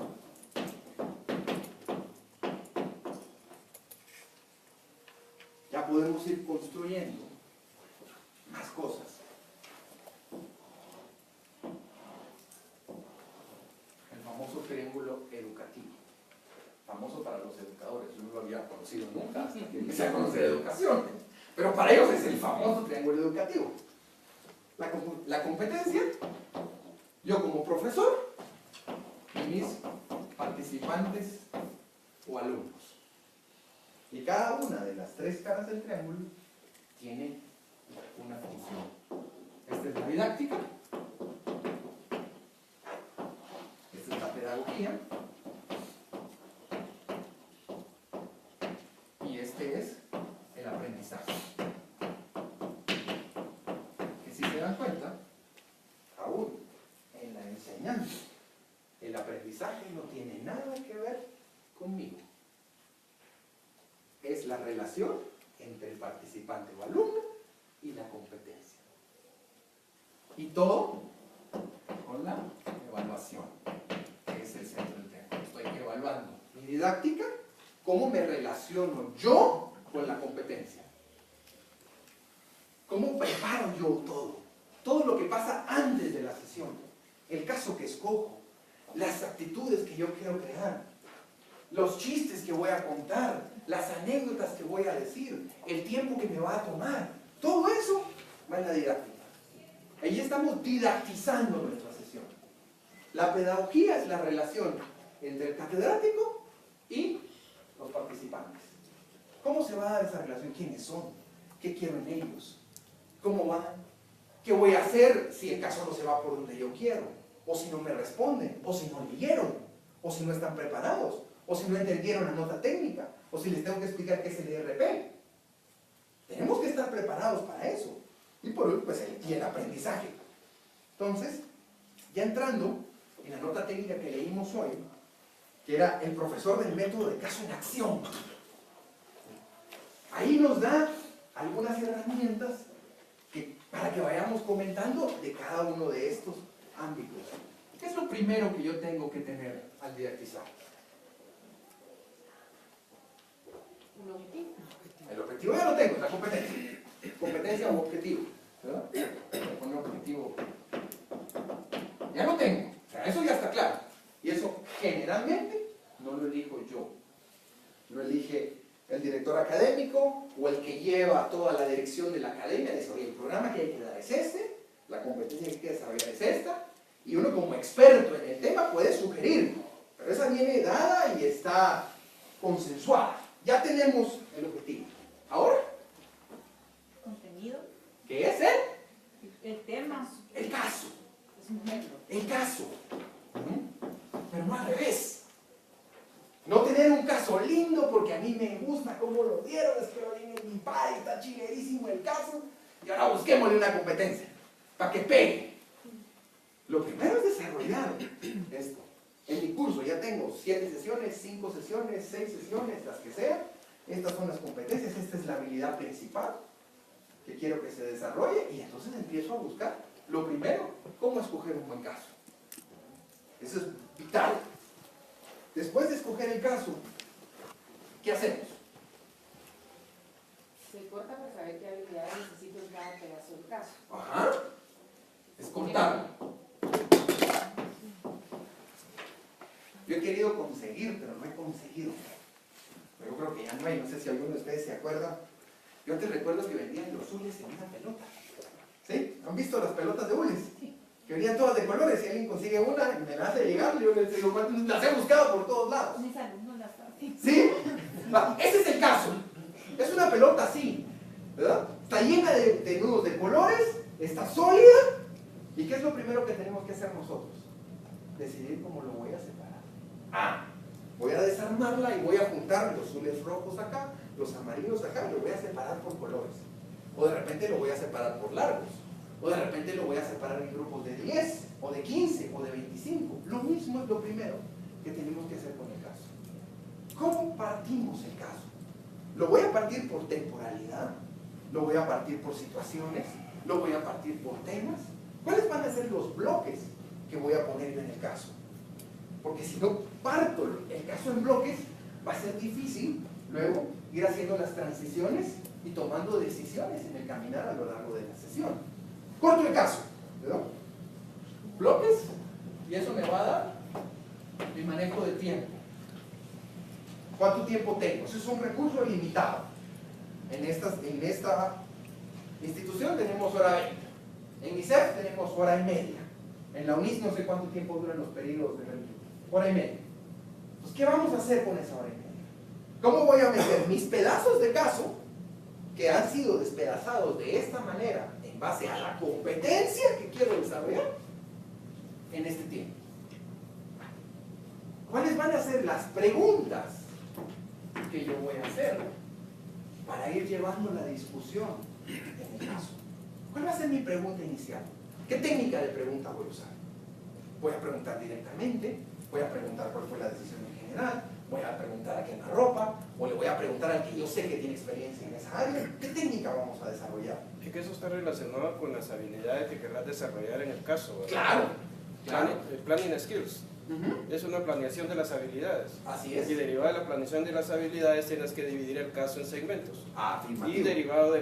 ya podemos ir construyendo más cosas. El famoso triángulo educativo, famoso para los educadores. Yo no lo había conocido nunca hasta que empecé a conocer educación, pero para ellos es el famoso triángulo educativo. La competencia, yo como profesor y mis participantes o alumnos. Y cada una de las 3 caras del triángulo tiene una función. Esta es la didáctica, esta es la pedagogía, y este es el aprendizaje. Que si se dan cuenta, aún en la enseñanza, el aprendizaje no tiene nada que ver conmigo. Es la relación entre el participante o alumno y la competencia. Y todo con la evaluación, que es el centro del tema. Estoy evaluando mi didáctica, cómo me relaciono yo con la competencia. ¿Cómo preparo yo todo? Todo lo que pasa antes de la sesión, el caso que escojo, las actitudes que yo quiero crear, los chistes que voy a contar, las anécdotas que voy a decir, el tiempo que me va a tomar, todo eso va en la didáctica. Ahí estamos didactizando nuestra sesión. La pedagogía es la relación entre el catedrático y los participantes. ¿Cómo se va a dar esa relación? ¿Quiénes son? ¿Qué quiero en ellos? ¿Cómo van? ¿Qué voy a hacer si el caso no se va por donde yo quiero? O si no me responden, o si no leyeron, o si no están preparados, o si no entendieron la nota técnica, o si les tengo que explicar qué es el IRP. Tenemos que estar preparados para eso. Y por último, pues el aprendizaje. Entonces, ya entrando en la nota técnica que leímos hoy, que era el profesor del método de caso en acción. Ahí nos da algunas herramientas para que vayamos comentando de cada uno de estos ámbitos. ¿Qué es lo primero que yo tengo que tener al didatizar? Un objetivo. El objetivo ya lo tengo, es la competencia. Competencia o objetivo. ¿Verdad? Un objetivo. Ya lo tengo. O sea, eso ya está claro. Y eso generalmente no lo elijo yo. Lo elige el director académico o el que lleva toda la dirección de la academia. Dice, oye, el programa que hay que dar es este, la competencia que hay que desarrollar es esta, y uno como experto en el tema puede sugerir, pero esa viene dada y está consensuada. Ya tenemos el objetivo. Ahora, Contenido. ¿qué es El tema. el caso? Es un método. El caso. Pero no al revés. No tenemos tener un caso lindo porque a mí me gusta cómo lo dieron, es que lo viene mi padre, está chilerísimo el caso, y ahora busquémosle una competencia, para que pegue. Lo primero es desarrollar esto. En mi curso ya tengo 7 sesiones, 5 sesiones, 6 sesiones, las que sean. Estas son las competencias, esta es la habilidad principal que quiero que se desarrolle, y entonces empiezo a buscar, lo primero, cómo escoger un buen caso. Eso es vital. Después de escoger el caso, ¿qué hacemos? Se corta para saber qué habilidades necesito en cada pedazo del caso. Ajá. Es cortarlo. Yo he querido conseguir, pero no he conseguido. Yo creo que ya no hay, no sé si alguno de ustedes se acuerda. Yo antes recuerdo que vendían los hules en una pelota. ¿Sí? ¿Han visto las pelotas de hules? Que venían todas de colores. Si alguien consigue una, me la hace llegar, yo les digo, las he buscado por todos lados. Mis alumnos las hacen. ¿Sí? Va, ese es el caso. Es una pelota así, ¿verdad? Está llena de nudos de colores, está sólida. ¿Y qué es lo primero que tenemos que hacer nosotros? Decidir cómo lo voy a separar. Voy a desarmarla y voy a juntar los azules rojos acá, los amarillos acá, y lo voy a separar por colores. O de repente lo voy a separar por largos. O de repente lo voy a separar en grupos de 10, o de 15, o de 25. Lo mismo es lo primero que tenemos que hacer con el caso. ¿Cómo partimos el caso? Lo voy a partir por temporalidad, lo voy a partir por situaciones, lo voy a partir por temas. ¿Cuáles van a ser los bloques que voy a poner yo en el caso? Porque si no parto el caso en bloques, va a ser difícil luego ir haciendo las transiciones y tomando decisiones en el caminar a lo largo de la sesión. Corto el caso, ¿verdad? Bloques, y eso me va a dar el manejo de tiempo. ¿Cuánto tiempo tengo? Eso es un recurso limitado. En esta institución tenemos hora 20. En ISEF tenemos hora y media. En la UNIS no sé cuánto tiempo duran los periodos de hora y media. Pues, ¿qué vamos a hacer con esa hora y media? ¿Cómo voy a meter mis pedazos de caso que han sido despedazados de esta manera en base a la competencia que quiero desarrollar en este tiempo? ¿Cuáles van a ser las preguntas que yo voy a hacer para ir llevando la discusión en el caso? ¿Cuál va a ser mi pregunta inicial? ¿Qué técnica de pregunta voy a usar? Voy a preguntar directamente, voy a preguntar cuál fue la decisión en general, voy a preguntar a quemarropa, o le voy a preguntar al que yo sé que tiene experiencia en esa área. ¿Qué técnica vamos a desarrollar? Es que eso está relacionado con las habilidades que querrás desarrollar en el caso, ¿verdad? Claro. Planning skills. Es una planeación de las habilidades. Así es. Y derivado de la planeación de las habilidades tienes que dividir el caso en segmentos. Afirmativo. Y derivado de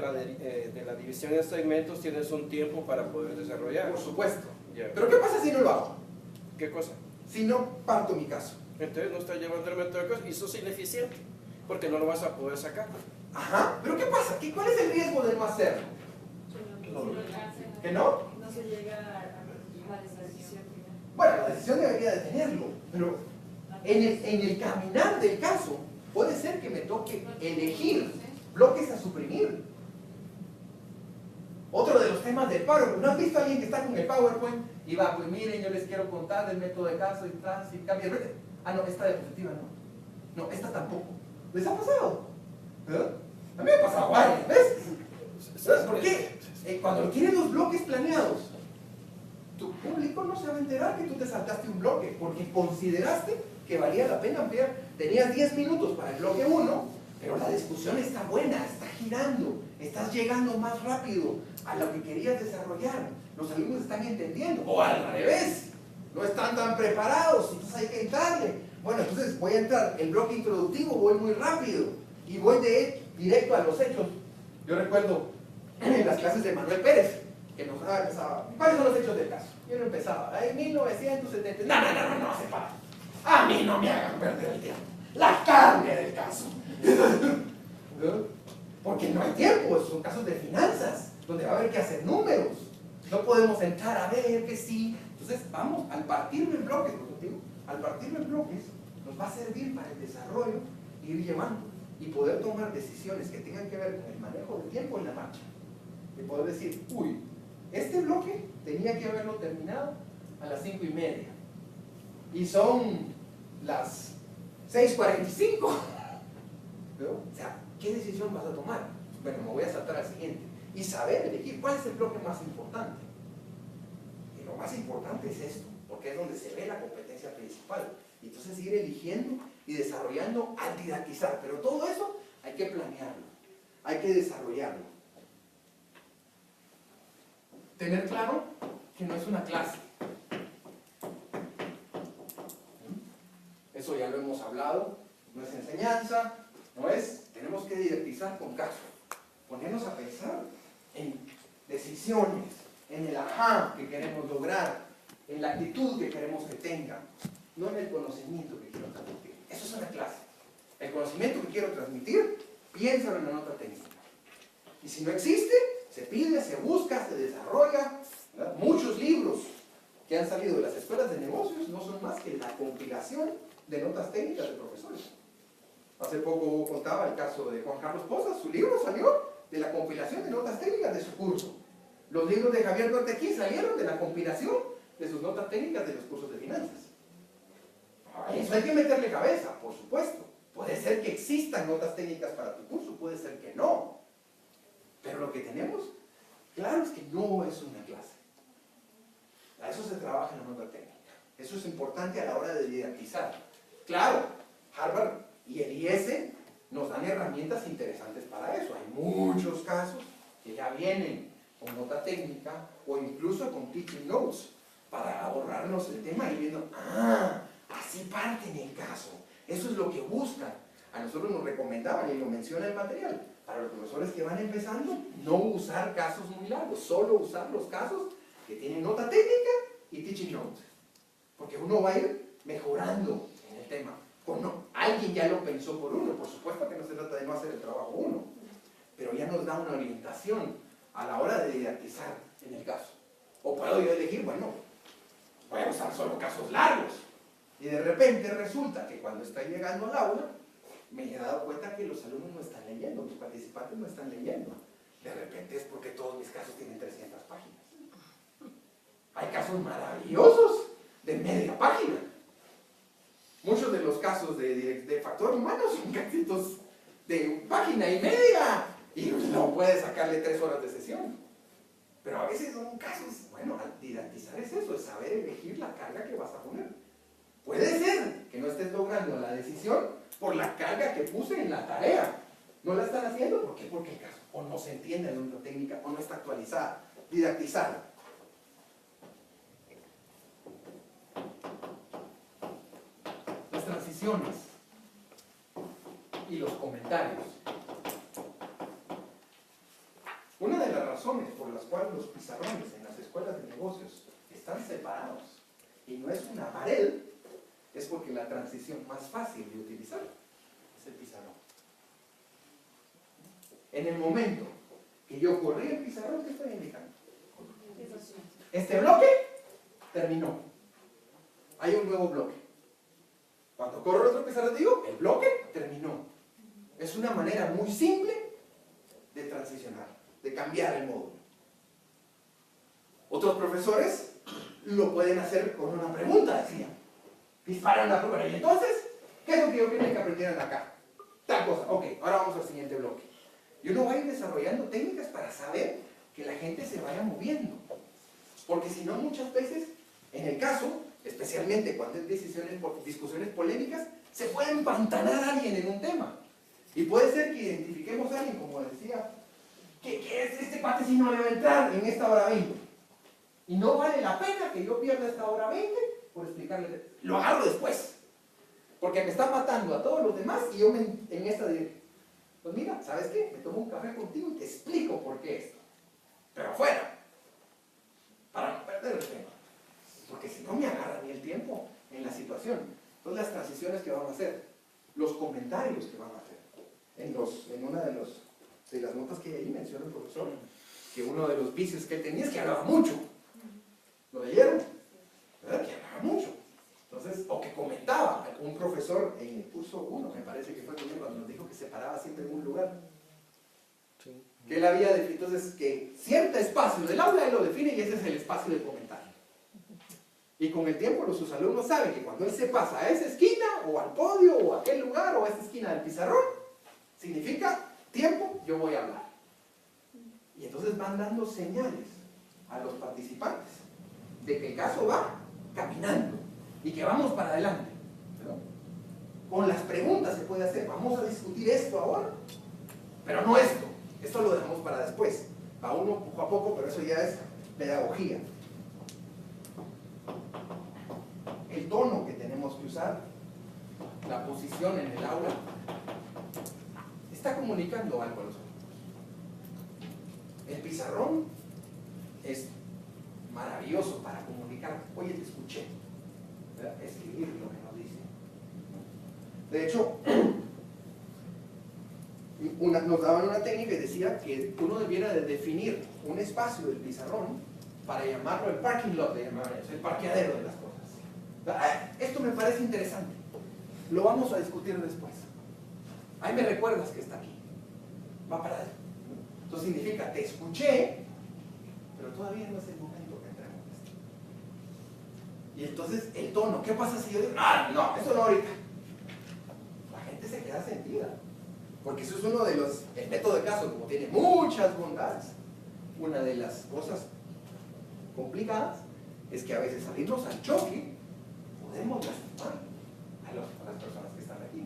la división en segmentos tienes un tiempo para poder desarrollar. Por supuesto. Yeah. Pero ¿qué pasa si no lo hago? ¿Qué cosa? Si no parto mi caso. Entonces no estás llevando el método de caso y sos ineficiente porque no lo vas a poder sacar. Ajá. ¿Pero qué pasa? ¿Cuál es el riesgo de no hacerlo? ¿Que no? No se llega a la decisión final. Bueno, la decisión debería de tenerlo, pero en el caminar del caso puede ser que me toque elegir bloques a suprimir. Otro de los temas del PowerPoint. ¿No has visto a alguien que está con el PowerPoint y va, pues miren, yo les quiero contar del método de caso y tras y cambia? Ah, no, esta diapositiva no. No, esta tampoco. ¿Les ha pasado? ¿Verdad? A mí me ha pasado varias veces. ¿Sabes por qué? Cuando tienes los bloques planeados, tu público no se va a enterar que tú te saltaste un bloque porque consideraste que valía la pena ampliar. Tenías 10 minutos para el bloque 1, pero la discusión está buena, está girando, estás llegando más rápido a lo que querías desarrollar. Los alumnos están entendiendo, o al revés, no están tan preparados, entonces hay que entrarle. Bueno, entonces voy a entrar, el bloque introductivo voy muy rápido y voy directo a los hechos. Yo recuerdo en las clases de Manuel Pérez, que nos empezaba, ¿cuáles son los hechos del caso? Yo no empezaba, en 1970, no, se para. A mí no me hagan perder el tiempo. La carne del caso. Porque no hay tiempo, son casos de finanzas, donde va a haber que hacer números. No podemos entrar a ver que sí. Entonces, vamos, al partirlo en bloques, al partirlo en bloques, nos va a servir para el desarrollo, ir llevando y poder tomar decisiones que tengan que ver con el manejo del tiempo en la marcha. Y poder decir, uy, este bloque tenía que haberlo terminado a las 5:30. Y son las 6:45. ¿Veo? O sea, ¿qué decisión vas a tomar? Bueno, me voy a saltar al siguiente. Y saber elegir cuál es el bloque más importante. Y lo más importante es esto, porque es donde se ve la competencia principal. Y entonces ir eligiendo y desarrollando al didactizar. Pero todo eso hay que planearlo, hay que desarrollarlo. Tener claro que no es una clase. Eso ya lo hemos hablado, no es enseñanza, no es, tenemos que didactizar con caso, ponernos a pensar en decisiones, en el ajá que queremos lograr, en la actitud que queremos que tengan, no en el conocimiento que quiero transmitir. Eso es una clase. El conocimiento que quiero transmitir, piénsalo en la nota técnica. Y si no existe, se pide, se busca, se desarrolla, ¿verdad? Muchos libros que han salido de las escuelas de negocios no son más que la compilación de notas técnicas de profesores. Hace poco contaba el caso de Juan Carlos Pozas, su libro salió de la compilación de notas técnicas de su curso. Los libros de Javier Duarte aquí salieron de la compilación de sus notas técnicas de los cursos de finanzas. A eso hay que meterle cabeza, por supuesto. Puede ser que existan notas técnicas para tu curso, puede ser que no. Pero lo que tenemos, claro, es que no es una clase. A eso se trabaja en la nota técnica. Eso es importante a la hora de didactizar. Claro, Harvard y el IS nos dan herramientas interesantes para eso. Hay muchos casos que ya vienen con nota técnica o incluso con teaching notes para ahorrarnos el tema y viendo, así parten el caso. Eso es lo que buscan. A nosotros nos recomendaban, y lo menciona el material, para los profesores que van empezando, no usar casos muy largos, solo usar los casos que tienen nota técnica y teaching notes. Porque uno va a ir mejorando en el tema. O no, alguien ya lo pensó por uno. Por supuesto que no se trata de no hacer el trabajo uno, pero ya nos da una orientación a la hora de didactizar en el caso. O puedo yo elegir, bueno, voy a usar solo casos largos. Y de repente resulta que cuando está llegando al aula, me he dado cuenta que los alumnos no están leyendo, los participantes no están leyendo. De repente es porque todos mis casos tienen 300 páginas. Hay casos maravillosos de media página. Muchos de los casos de factor humano son casitos de página y media. Y no puedes sacarle 3 horas de sesión. Pero a veces son casos, bueno, al didactizar es eso, es saber elegir la carga que vas a poner. Puede ser que no estés logrando la decisión por la carga que puse en la tarea. No la están haciendo, ¿por qué? Porque el caso o no se entiende la nota técnica o no está actualizada. Didactizar. Las transiciones y los comentarios. Una de las razones por las cuales los pizarrones en las escuelas de negocios están separados y no es una pared, es porque la transición más fácil de utilizar es el pizarrón. En el momento que yo corrí el pizarrón, ¿qué estoy indicando? Este bloque terminó. Hay un nuevo bloque. Cuando corro el otro pizarrón, digo, el bloque terminó. Es una manera muy simple de transicionar, de cambiar el módulo. Otros profesores lo pueden hacer con una pregunta, decía. Disparan la prueba. Y entonces, ¿qué es lo que yo quiero que aprendieran acá? Tal cosa. Ok, ahora vamos al siguiente bloque. Y uno va a ir desarrollando técnicas para saber que la gente se vaya moviendo. Porque si no, muchas veces, en el caso, especialmente cuando hay discusiones polémicas, se puede empantanar a alguien en un tema. Y puede ser que identifiquemos a alguien, como decía, que este cuate sí no le va a entrar en esta hora 20. Y no vale la pena que yo pierda esta hora 20 por explicarle. Lo agarro después. Porque me está matando a todos los demás y yo en esta dirección. Pues mira, ¿sabes qué? Me tomo un café contigo y te explico por qué esto. Pero afuera. Para no perder el tema. Porque si no me agarra ni el tiempo en la situación. Entonces las transiciones que van a hacer, los comentarios que van a hacer. En una de las notas que ahí menciona el profesor, que uno de los vicios que él tenía es que hablaba mucho. ¿Lo leyeron? ¿Verdad? Que hablaba mucho. Entonces, o que comentaba. Un profesor en el curso 1, me parece que fue conmigo, cuando nos dijo que se paraba siempre en un lugar. Sí. Que él había definido, entonces, que cierto espacio del aula él lo define y ese es el espacio del comentario. Y con el tiempo sus alumnos saben que cuando él se pasa a esa esquina, o al podio, o a aquel lugar, o a esa esquina del pizarrón, significa tiempo, yo voy a hablar. Y entonces van dando señales a los participantes de que el caso va caminando y que vamos para adelante, ¿no? Con las preguntas se puede hacer, vamos a discutir esto ahora, pero no esto, esto lo dejamos para después, va uno poco a poco, pero eso ya es pedagogía. El tono que tenemos que usar, la posición en el aula, está comunicando algo a los alumnos. El pizarrón es maravilloso para comunicar, oye, te escuché, ¿verdad? Escribir lo que nos dice. De hecho, nos daban una técnica y decía que uno debiera de definir un espacio del pizarrón para llamarlo el parking lot, el parqueadero de las cosas. Esto me parece interesante, lo vamos a discutir después. Ahí me recuerdas que está aquí, va para adentro. Entonces significa, te escuché, pero todavía no es el momento que entremos. Y entonces el tono, ¿qué pasa si yo digo, no, eso no ahorita? La gente se queda sentida, porque eso es uno de los, el método de caso, como tiene muchas bondades, una de las cosas complicadas es que a veces salirnos al choque podemos lastimar a las personas que están aquí.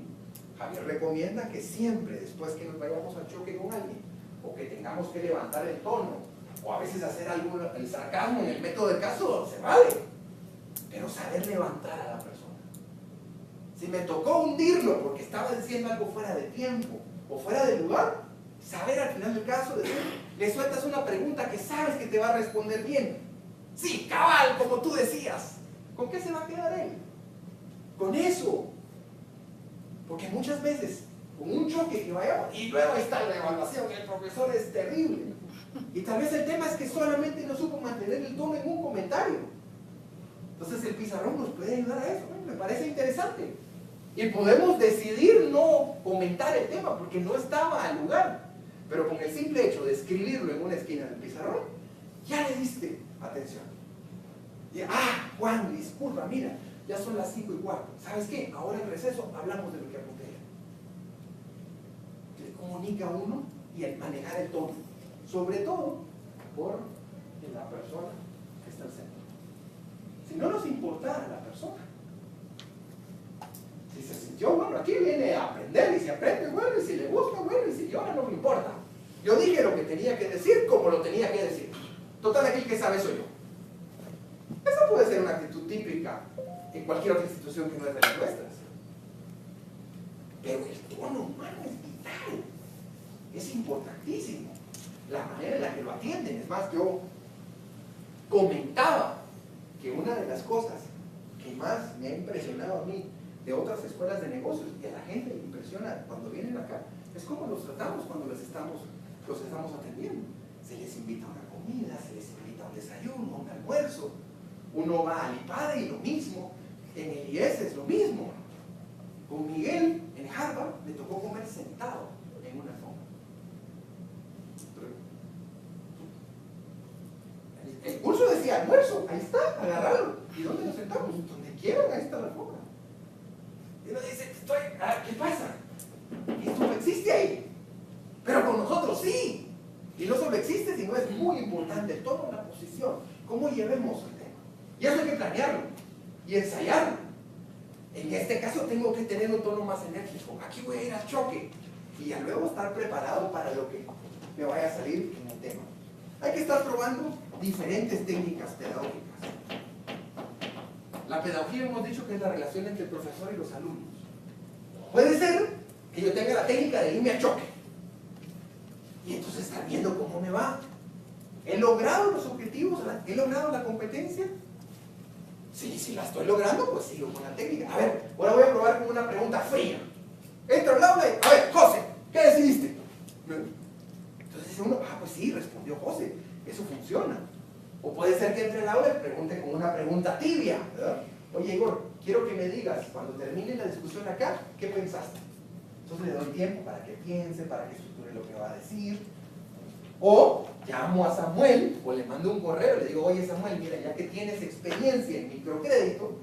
Javier recomienda que siempre, después que nos vayamos al choque con alguien, o que tengamos que levantar el tono, o a veces hacer algo, el sarcasmo en el método del caso, se vale, pero saber levantar a la persona. Si me tocó hundirlo porque estaba diciendo algo fuera de tiempo o fuera de lugar, saber al final del caso, le sueltas una pregunta que sabes que te va a responder bien. Sí, cabal, como tú decías. ¿Con qué se va a quedar él? Con eso. Porque muchas veces, con un choque que vayamos, y luego está la evaluación, el profesor es terrible. Y tal vez el tema es que solamente no supo mantener el tono en un comentario. Entonces el pizarrón nos puede ayudar a eso, ¿no? Me parece interesante. Y podemos decidir no comentar el tema porque no estaba al lugar. Pero con el simple hecho de escribirlo en una esquina del pizarrón, ya le diste atención. Y, Juan, disculpa, mira, ya son las 5:15. ¿Sabes qué? Ahora en receso hablamos de lo que apunté. Le comunica a uno y el manejar el tono. Sobre todo por la persona que está al centro. Si no nos importara la persona, si se sintió, bueno, aquí viene a aprender y si aprende, bueno, y si le gusta, bueno, y si llora, no me importa. Yo dije lo que tenía que decir como lo tenía que decir. Total, aquí el que sabe soy yo. Esa puede ser una actitud típica en cualquier otra institución que no es de las nuestras. Pero el tono humano es vital. Es importantísimo. La manera en la que lo atienden. Es más, yo comentaba que una de las cosas que más me ha impresionado a mí de otras escuelas de negocios, y a la gente le impresiona cuando vienen acá, es cómo los tratamos cuando los estamos atendiendo. Se les invita a una comida, se les invita a un desayuno, a un almuerzo. Uno va al IPADE y lo mismo, en el IES es lo mismo. Con Miguel en Harvard le tocó comer sentado en una alfombra. El curso decía almuerzo, ahí está, agarrarlo. ¿Y dónde nos sentamos? Donde quieran, ahí está la alfombra. Y uno dice, ¿qué pasa? Esto no existe ahí. Pero con nosotros sí. Y no solo existe, sino es muy importante el tono, la posición, cómo llevemos el tema. Y eso hay que planearlo y ensayarlo. En este caso tengo que tener un tono más enérgico. Aquí voy a ir al choque y ya luego estar preparado para lo que me vaya a salir en el tema. Hay que estar probando diferentes técnicas pedagógicas. La pedagogía hemos dicho que es la relación entre el profesor y los alumnos. Puede ser que yo tenga la técnica de irme a choque y entonces estar viendo cómo me va. ¿He logrado los objetivos? ¿He logrado la competencia? Sí, si la estoy logrando, pues sigo con la técnica. A ver, ahora voy a probar con una pregunta fría. Entro al aula y, a ver, José, ¿qué decidiste? Entonces dice uno, pues sí, respondió José, eso funciona. O puede ser que entre al aula y pregunte con una pregunta tibia, ¿verdad? Oye, Igor, quiero que me digas, cuando termine la discusión acá, ¿qué pensaste? Entonces le doy tiempo para que piense, para que estructure lo que va a decir. O llamo a Samuel o le mando un correo, le digo, oye Samuel, mira, ya que tienes experiencia en microcrédito,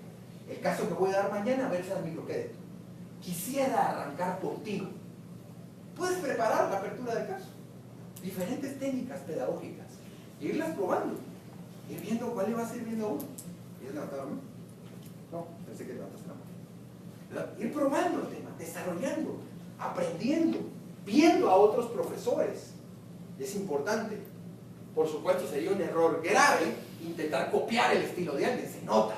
el caso que voy a dar mañana, a ver si es microcrédito. Quisiera arrancar contigo. Puedes preparar la apertura de caso. Diferentes técnicas pedagógicas. Irlas probando. Ir viendo cuál le va sirviendo a uno. ¿Quieres levantar la mano? No, pensé que levantaste la mano. ¿Verdad? Ir probando el tema, desarrollando, aprendiendo, viendo a otros profesores. Es importante. Por supuesto, sería un error grave intentar copiar el estilo de alguien, se nota.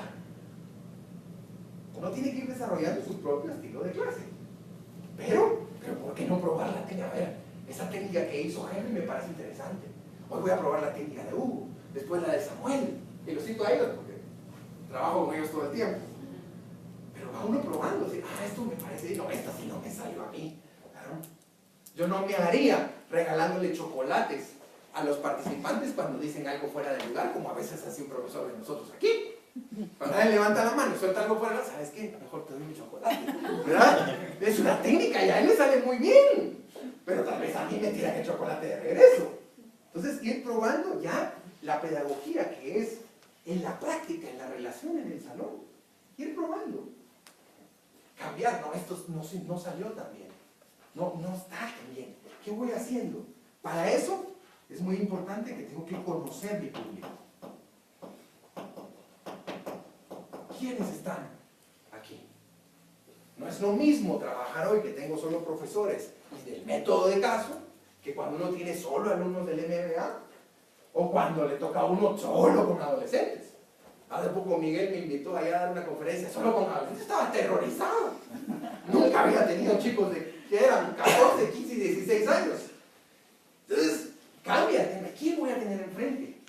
Uno tiene que ir desarrollando su propio estilo de clase. Pero ¿por qué no probar la técnica? A ver, esa técnica que hizo Henry me parece interesante. Hoy voy a probar la técnica de Hugo, después la de Samuel. Y lo cito a ellos porque trabajo con ellos todo el tiempo. Pero va uno probando, así, esto me parece, no, esta sí no me salió a mí. Claro. Yo no me haría regalándole chocolates a los participantes cuando dicen algo fuera de lugar, como a veces hace un profesor de nosotros aquí. Cuando alguien levanta la mano y suelta algo fuera, ¿sabes qué? Mejor te doy mi chocolate. ¿Verdad? Es una técnica y a él le sale muy bien. Pero tal vez a mí me tiran el chocolate de regreso. Entonces, ir probando ya la pedagogía que es en la práctica, en la relación en el salón. Ir probando. Cambiar, no, esto no salió tan bien. No está tan bien. ¿Qué voy haciendo? Para eso es muy importante que tengo que conocer mi público. ¿Quiénes están aquí? No es lo mismo trabajar hoy que tengo solo profesores y del método de caso que cuando uno tiene solo alumnos del MBA o cuando le toca a uno solo con adolescentes. Hace poco Miguel me invitó allá a dar una conferencia solo con adolescentes. Estaba aterrorizado. Nunca había tenido chicos que eran 14, 15 y 16 años. Entonces, cambia el tema. ¿Quién voy a tener enfrente?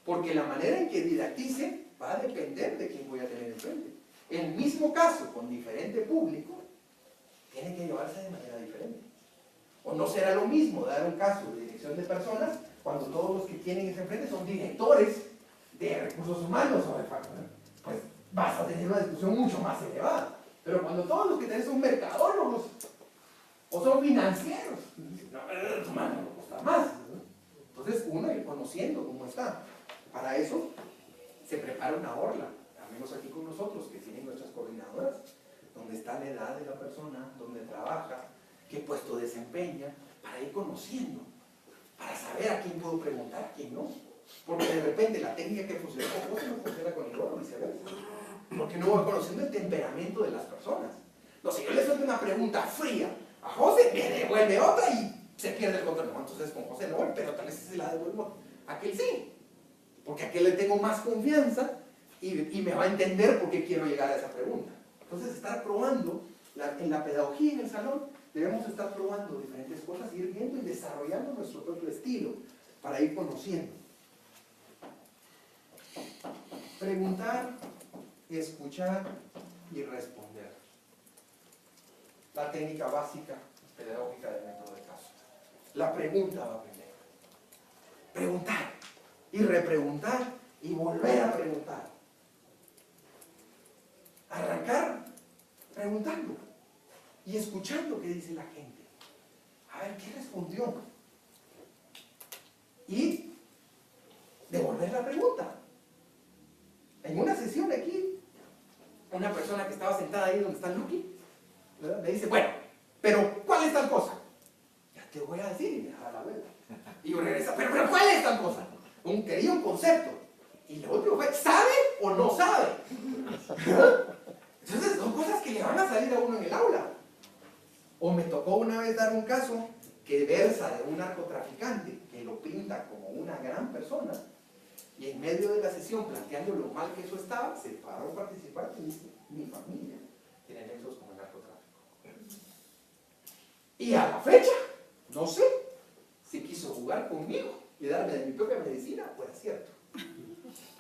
Porque la manera en que didactice va a depender de quién voy a tener enfrente. El mismo caso, con diferente público, tiene que llevarse de manera diferente. O no será lo mismo dar un caso de dirección de personas cuando todos los que tienen ese enfrente son directores de recursos humanos o de facultad. Pues vas a tener una discusión mucho más elevada. Pero cuando todos los que tenés son mercadólogos o son financieros, no, tu mano no cuesta más. Entonces uno ir conociendo cómo está. Para eso se prepara una orla, al menos aquí con nosotros, que tienen nuestras coordinadoras, donde está la edad de la persona, donde trabaja, qué puesto desempeña, para ir conociendo, para saber a quién puedo preguntar, a quién no. Porque de repente la técnica que funciona con vos no funciona con el otro, viceversa. Porque no voy conociendo el temperamento de las personas. No, si yo le suelto una pregunta fría a José, me devuelve otra y se pierde el control. No, entonces con José no voy, pero tal vez si se la devuelvo a aquel sí. Porque a aquel le tengo más confianza y me va a entender por qué quiero llegar a esa pregunta. Entonces estar probando, en la pedagogía en el salón, debemos estar probando diferentes cosas, ir viendo y desarrollando nuestro propio estilo para ir conociendo. Preguntar, escuchar y responder. La técnica básica pedagógica del método de caso. La pregunta va primero. Preguntar y repreguntar y volver a preguntar. Arrancar preguntando y escuchando qué dice la gente. A ver, ¿qué respondió? Y devolver la pregunta. En una sesión aquí, una persona que estaba sentada ahí donde está Lucky, ¿verdad? Me dice, bueno, pero ¿cuál es tal cosa? Ya te voy a decir, y me da la vuelta. Y yo regresa, pero ¿cuál es tal cosa? Quería un concepto. Y lo otro fue, ¿sabe o no sabe? Entonces son cosas que le van a salir a uno en el aula. O me tocó una vez dar un caso que versa de un narcotraficante que lo pinta como una gran persona. Y en medio de la sesión, planteando lo mal que eso estaba, se paró un participante y dice, mi familia tiene nexos con el narcotráfico. Y a la fecha, no sé si quiso jugar conmigo y darme de mi propia medicina, pues es cierto.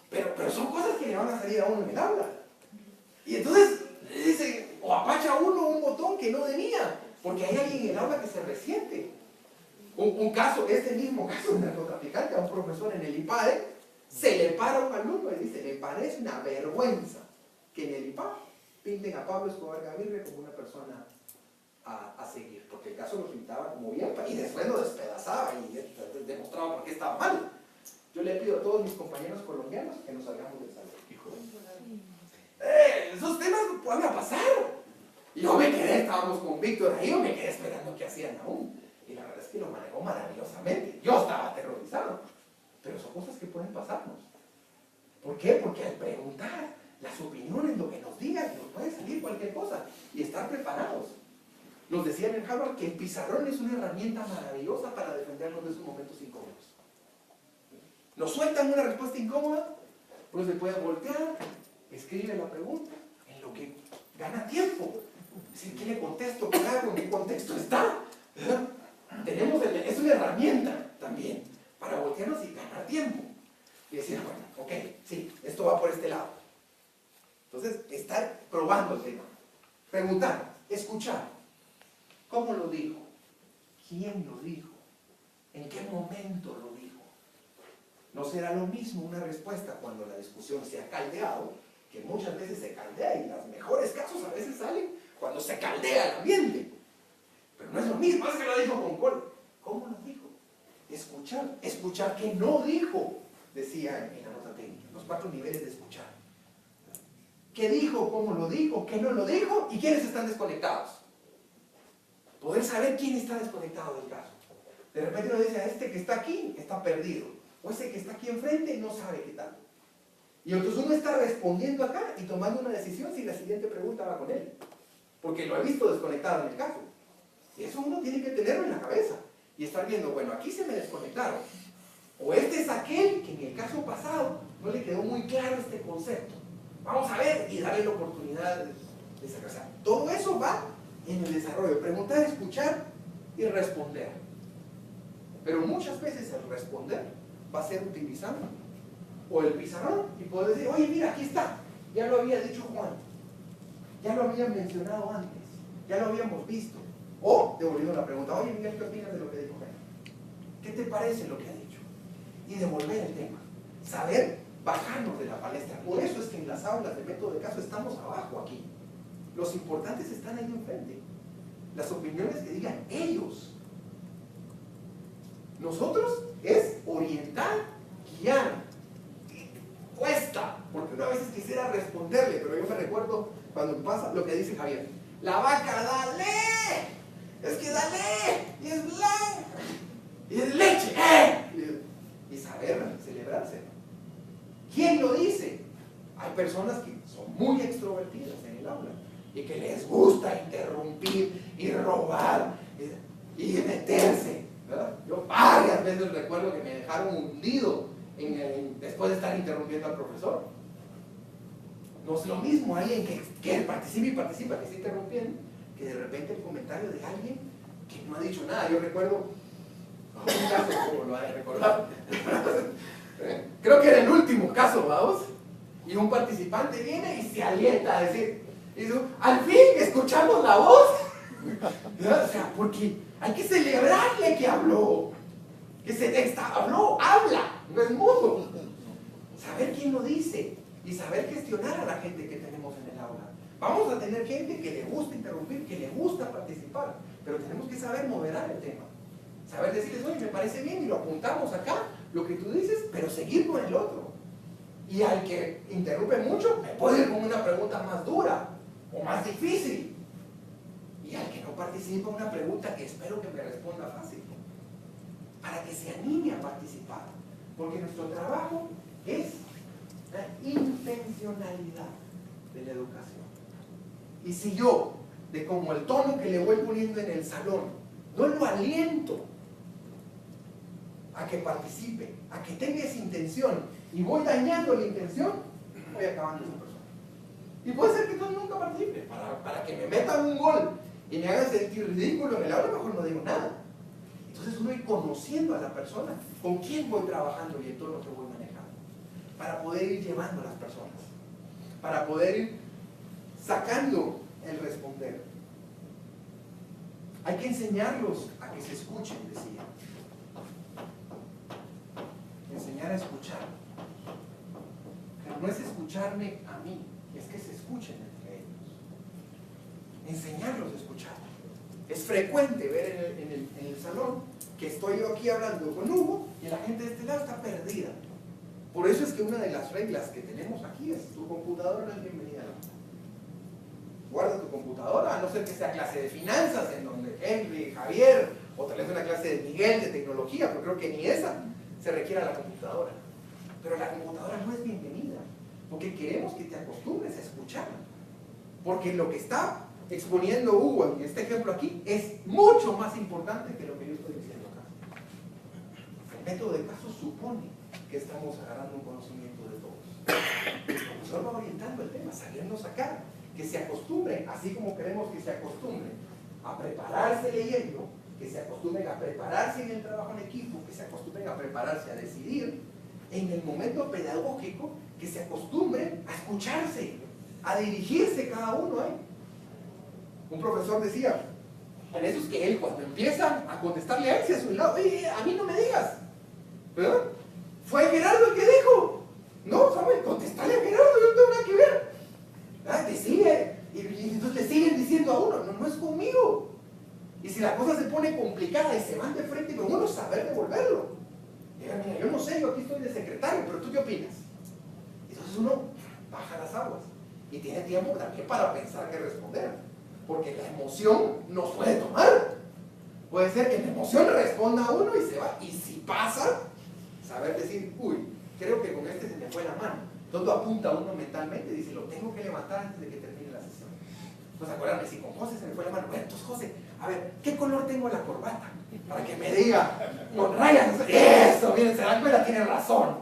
Pero son cosas que le van a salir a uno en el aula. Y entonces dice, o apacha uno un botón que no debía, porque hay alguien en el aula que se resiente. Un caso, este mismo caso de narcotraficante, a un profesor en el IPADE, se le para a un alumno y dice, me parece una vergüenza que en el IPADE pinten a Pablo Escobar Gaviria como una persona a seguir, porque el caso lo pintaba como bien y después lo despedazaba y demostraba por qué estaba mal. Yo le pido a todos mis compañeros colombianos que nos salgamos del salón. Esos temas van a pasar. Y yo me quedé, estábamos con Víctor ahí, yo me quedé esperando qué hacían aún. Y la verdad es que lo manejó maravillosamente. Yo estaba aterrorizado. Pero son cosas que pueden pasarnos. ¿Por qué? Porque al preguntar las opiniones, lo que nos digan, nos puede salir cualquier cosa. Y estar preparados. Nos decían en Harvard que el pizarrón es una herramienta maravillosa para defendernos de esos momentos incómodos. Nos sueltan una respuesta incómoda, pues se puede voltear, escribe la pregunta, en lo que gana tiempo. Es decir, ¿qué le contesto? ¿Qué hago? ¿En qué contexto está? Es una herramienta también para voltearnos y ganar tiempo. Y decir, bueno, ok, sí, esto va por este lado. Entonces, estar probando el tema. Preguntar, escuchar. ¿Cómo lo dijo? ¿Quién lo dijo? ¿En qué momento lo dijo? No será lo mismo una respuesta cuando la discusión se ha caldeado, que muchas veces se caldea y los mejores casos a veces salen cuando se caldea el ambiente. Pero no es lo mismo, es que lo dijo con Cole. ¿Cómo lo dijo? Escuchar. Escuchar que no dijo, decía en la nota técnica, los 4 niveles de escuchar. ¿Qué dijo? ¿Cómo lo dijo? ¿Qué no lo dijo? ¿Y quiénes están desconectados? Poder saber quién está desconectado del caso. De repente uno dice, este que está aquí está perdido. O ese que está aquí enfrente no sabe qué tal. Y entonces uno está respondiendo acá y tomando una decisión si la siguiente pregunta va con él. Porque lo he visto desconectado en el caso. Y eso uno tiene que tenerlo en la cabeza. Y estar viendo, bueno, aquí se me desconectaron. O este es aquel que en el caso pasado no le quedó muy claro este concepto. Vamos a ver y darle la oportunidad de sacar. O sea, todo eso va en el desarrollo. Preguntar, escuchar y responder. Pero muchas veces el responder va a ser utilizando o el pizarrón y poder decir, oye, mira, aquí está. Ya lo había dicho Juan. Ya lo habían mencionado antes. Ya lo habíamos visto. O devolviendo la pregunta, oye, Miguel, ¿qué opinas de lo que dijo Juan? ¿Qué te parece lo que ha dicho? Y devolver el tema. Saber bajarnos de la palestra. Por eso es que en las aulas de método de caso estamos abajo aquí. Los importantes están ahí enfrente. Las opiniones que digan ellos. Nosotros es orientar, guiar. Cuesta, porque una vez quisiera responderle, pero yo me recuerdo cuando pasa lo que dice Javier. La vaca, dale. Es que dale. Y es blanca. Y es leche. Y saber celebrarse. ¿Quién lo dice? Hay personas que son muy extrovertidas en el aula y que les gusta interrumpir y robar y meterse, ¿verdad? Yo varias veces recuerdo que me dejaron hundido después de estar interrumpiendo al profesor. No es lo mismo alguien que participa y participa, que está interrumpiendo, que de repente el comentario de alguien que no ha dicho nada. Yo recuerdo un caso, como lo ha de recordar, creo que era el último caso, vamos, y un participante viene y se alienta a decir, al fin escuchamos la voz. O sea, porque hay que celebrarle que habló, habló, habla, no es mudo. Saber quién lo dice y saber gestionar a la gente que tenemos en el aula. Vamos a tener gente que le gusta interrumpir, que le gusta participar, pero tenemos que saber moderar el tema. Saber decirles, oye, me parece bien y lo apuntamos acá, lo que tú dices, pero seguir con el otro. Y al que interrumpe mucho, me puedo ir con una pregunta más dura o más difícil. Y al que no participa, una pregunta que espero que me responda fácil. Para que se anime a participar. Porque nuestro trabajo es la intencionalidad de la educación. Y si yo, de como el tono que le voy poniendo en el salón, no lo aliento a que participe, a que tenga esa intención, y voy dañando la intención, voy acabando esa persona. Y puede ser que entonces nunca participe, para que me metan un gol y me hagan sentir ridículo en el aula, mejor no digo nada. Entonces uno ir conociendo a la persona, con quién voy trabajando y el tono que voy manejando, para poder ir llevando a las personas, para poder ir sacando el responder. Hay que enseñarlos a que se escuchen, decía. Enseñar a escuchar. Pero no es escucharme a mí, es que se escuchen entre ellos. Enseñarlos a escuchar. Es frecuente ver en el salón que estoy yo aquí hablando con Hugo y la gente de este lado está perdida. Por eso es que una de las reglas que tenemos aquí es: tu computadora no es bienvenida a la junta. Guarda tu computadora, a no ser que sea clase de finanzas, en donde Henry, Javier, o tal vez una clase de Miguel de tecnología, pero creo que ni esa se requiere a la computadora. Pero la computadora no es bienvenida, porque queremos que te acostumbres a escuchar. Porque lo que está exponiendo Hugo en este ejemplo aquí es mucho más importante que lo que yo estoy diciendo acá. El método de caso supone que estamos agarrando un conocimiento de todos. El profesor va orientando el tema, sabiendo sacar, que se acostumbren, así como queremos que se acostumbren a prepararse leyendo, que se acostumbren a prepararse en el trabajo en equipo, que se acostumbren a prepararse a decidir. En el momento pedagógico, que se acostumbren a escucharse, a dirigirse cada uno. Un profesor decía, en eso es que él cuando empieza a contestarle a él, se hace a un lado: oye, a mí no me digas, ¿verdad? Fue Gerardo el que dijo, no, ¿sabes? Contestarle a Gerardo, yo no tengo nada que ver. ¿Ah? Te sigue, y entonces le siguen diciendo a uno, no, no es conmigo. Y si la cosa se pone complicada y se van de frente, pero uno saber devolverlo. Diga, mira, yo no sé, yo aquí estoy de secretario, pero ¿tú qué opinas? Entonces uno baja las aguas y tiene tiempo también para pensar qué responder, porque la emoción nos puede tomar. Puede ser que la emoción responda a uno y se va, y si pasa, saber decir, uy, creo que con este se me fue la mano. Entonces lo apunta uno mentalmente y dice, lo tengo que levantar antes de que termine la sesión. Entonces acuérdame, si con José se me fue la mano, bueno, entonces José, a ver, ¿qué color tengo en la corbata? Para que me diga, con rayas, eso, miren, se dan cuenta, tiene razón.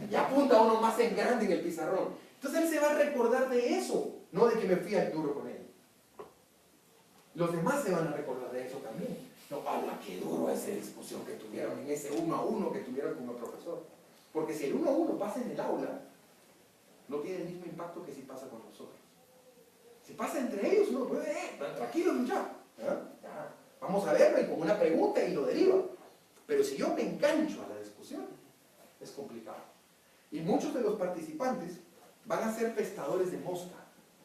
Y apunta uno más en grande en el pizarrón. Entonces él se va a recordar de eso, no de que me fui al duro con él. Los demás se van a recordar de eso también. No, ¡hala, qué duro esa discusión que tuvieron en ese 1 a 1 que tuvieron con el profesor! Porque si el 1 a 1 pasa en el aula, no tiene el mismo impacto que si pasa con nosotros. Si pasa entre ellos, uno puede, tranquilo, muchachos, vamos a verlo, y con una pregunta y lo deriva. Pero si yo me engancho a la discusión, es complicado. Y muchos de los participantes van a ser pescadores de mosca.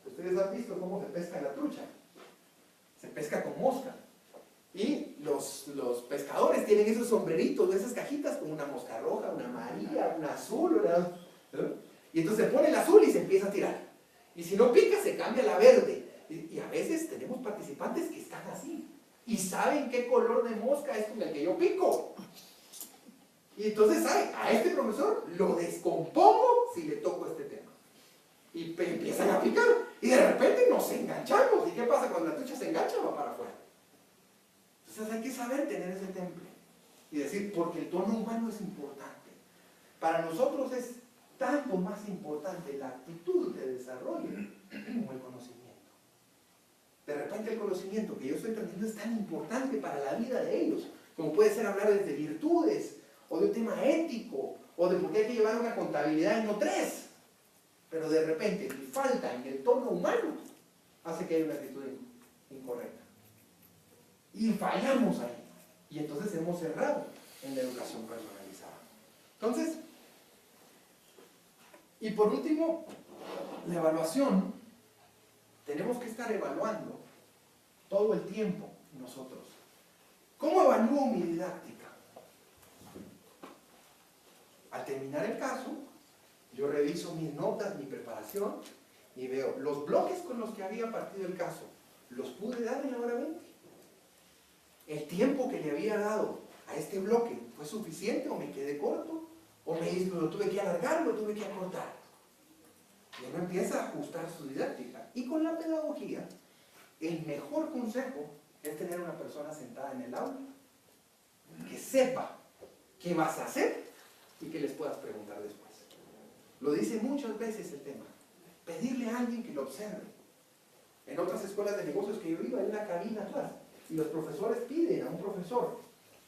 Ustedes han visto cómo se pesca la trucha. Se pesca con mosca. Y los pescadores tienen esos sombreritos, esas cajitas con una mosca roja, una amarilla, una azul, y entonces se pone el azul y se empieza a tirar. Y si no pica, se cambia a la verde. Y a veces tenemos participantes que están así y saben qué color de mosca es con el que yo pico. Y entonces, ¿saben? A este profesor lo descompongo si le toco este tema. Y empiezan a picar. Y de repente nos enganchamos. ¿Y qué pasa? Cuando la trucha se engancha, va para afuera. Entonces hay que saber tener ese temple. Y decir, porque el tono humano es importante. Para nosotros es tanto más importante la actitud de desarrollo como el conocimiento. De repente el conocimiento que yo estoy teniendo es tan importante para la vida de ellos, como puede ser hablar de virtudes, o de un tema ético, o de por qué hay que llevar una contabilidad y no 3. Pero de repente mi falta en el tono humano hace que haya una actitud incorrecta. Y fallamos ahí. Y entonces hemos cerrado en la educación personalizada. Entonces, y por último, la evaluación. Tenemos que estar evaluando todo el tiempo nosotros. ¿Cómo evalúo mi didáctica? Al terminar el caso, yo reviso mis notas, mi preparación, y veo los bloques con los que había partido el caso. ¿Los pude dar en la hora 20? ¿El tiempo que le había dado a este bloque fue suficiente o me quedé corto? ¿O lo tuve que alargar o lo tuve que acortar? Y uno empieza a ajustar su didáctica. Y con la pedagogía, el mejor consejo es tener una persona sentada en el aula que sepa qué vas a hacer y que les puedas preguntar después. Lo dice muchas veces el tema. Pedirle a alguien que lo observe. En otras escuelas de negocios que yo iba, hay una cabina atrás. Y los profesores piden a un profesor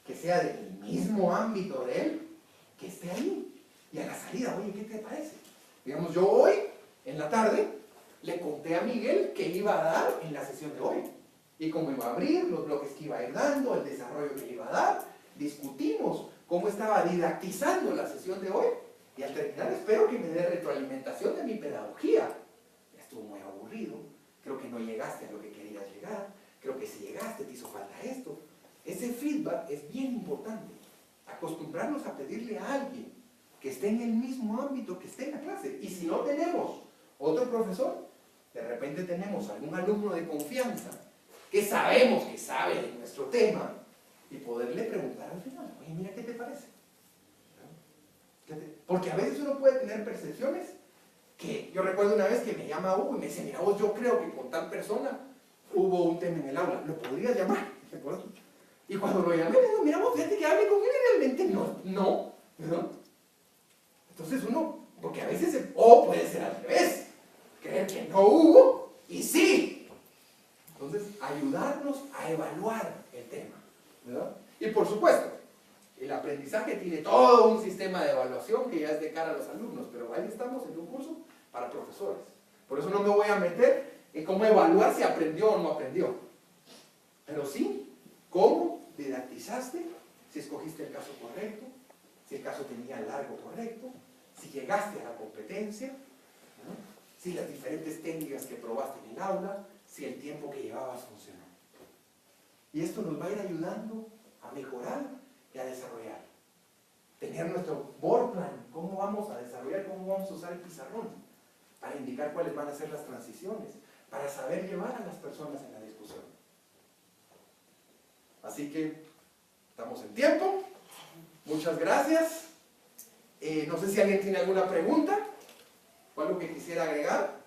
que sea del mismo ámbito de él, que esté ahí. Y a la salida, oye, ¿qué te parece? Digamos, yo hoy, en la tarde, le conté a Miguel qué iba a dar en la sesión de hoy. Y cómo iba a abrir, los bloques que iba a ir dando, el desarrollo que iba a dar. Discutimos cómo estaba didactizando la sesión de hoy. Y al terminar espero que me dé retroalimentación de mi pedagogía. Estuvo muy aburrido, creo que no llegaste a lo que querías llegar, creo que si llegaste te hizo falta esto. Ese feedback es bien importante. Acostumbrarnos a pedirle a alguien que esté en el mismo ámbito que esté en la clase. Y si no tenemos otro profesor, de repente tenemos algún alumno de confianza que sabemos que sabe de nuestro tema y poderle preguntar al final, oye, mira, ¿qué te parece? Porque a veces uno puede tener percepciones que yo recuerdo una vez que me llama Hugo y me dice, mira vos, yo creo que con tal persona hubo un tema en el aula, ¿lo podrías llamar? ¿De acuerdo? Y cuando lo llamé, le digo, mira vos, fíjate que hable con él y realmente no, ¿verdad? Entonces uno, porque a veces, o puede ser al revés, creer que no hubo y sí. Entonces, ayudarnos a evaluar el tema, ¿verdad? Y por supuesto, el aprendizaje tiene todo un sistema de evaluación que ya es de cara a los alumnos, pero ahí estamos en un curso para profesores. Por eso no me voy a meter en cómo evaluar si aprendió o no aprendió. Pero sí, cómo didactizaste, si escogiste el caso correcto, si el caso tenía el largo correcto, si llegaste a la competencia, ¿no? Si las diferentes técnicas que probaste en el aula, si el tiempo que llevabas funcionó. Y esto nos va a ir ayudando a mejorar y a desarrollar. Tener nuestro board plan, cómo vamos a desarrollar, cómo vamos a usar el pizarrón, para indicar cuáles van a ser las transiciones, para saber llevar a las personas en la discusión. Así que, estamos en tiempo. Muchas gracias. No sé si alguien tiene alguna pregunta o algo que quisiera agregar.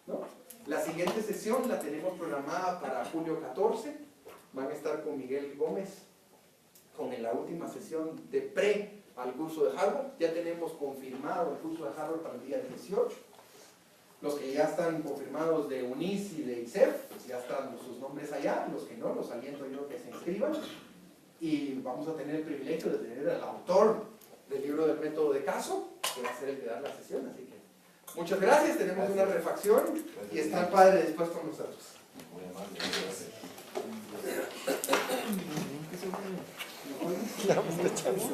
¿No? La siguiente sesión la tenemos programada para julio 14. Van a estar con Miguel Gómez con la última sesión de pre al curso de Harvard. Ya tenemos confirmado el curso de Harvard para el día 18. Los que ya están confirmados de UNIS y de ICEF, pues ya están sus nombres allá. Los que no, los aliento yo que se inscriban. Y vamos a tener el privilegio de tener al autor del libro del método de caso, que va a ser el de dar la sesión. Así que muchas gracias, tenemos una refacción y está el padre después con nosotros. Muy amable, gracias. Le damos de chance.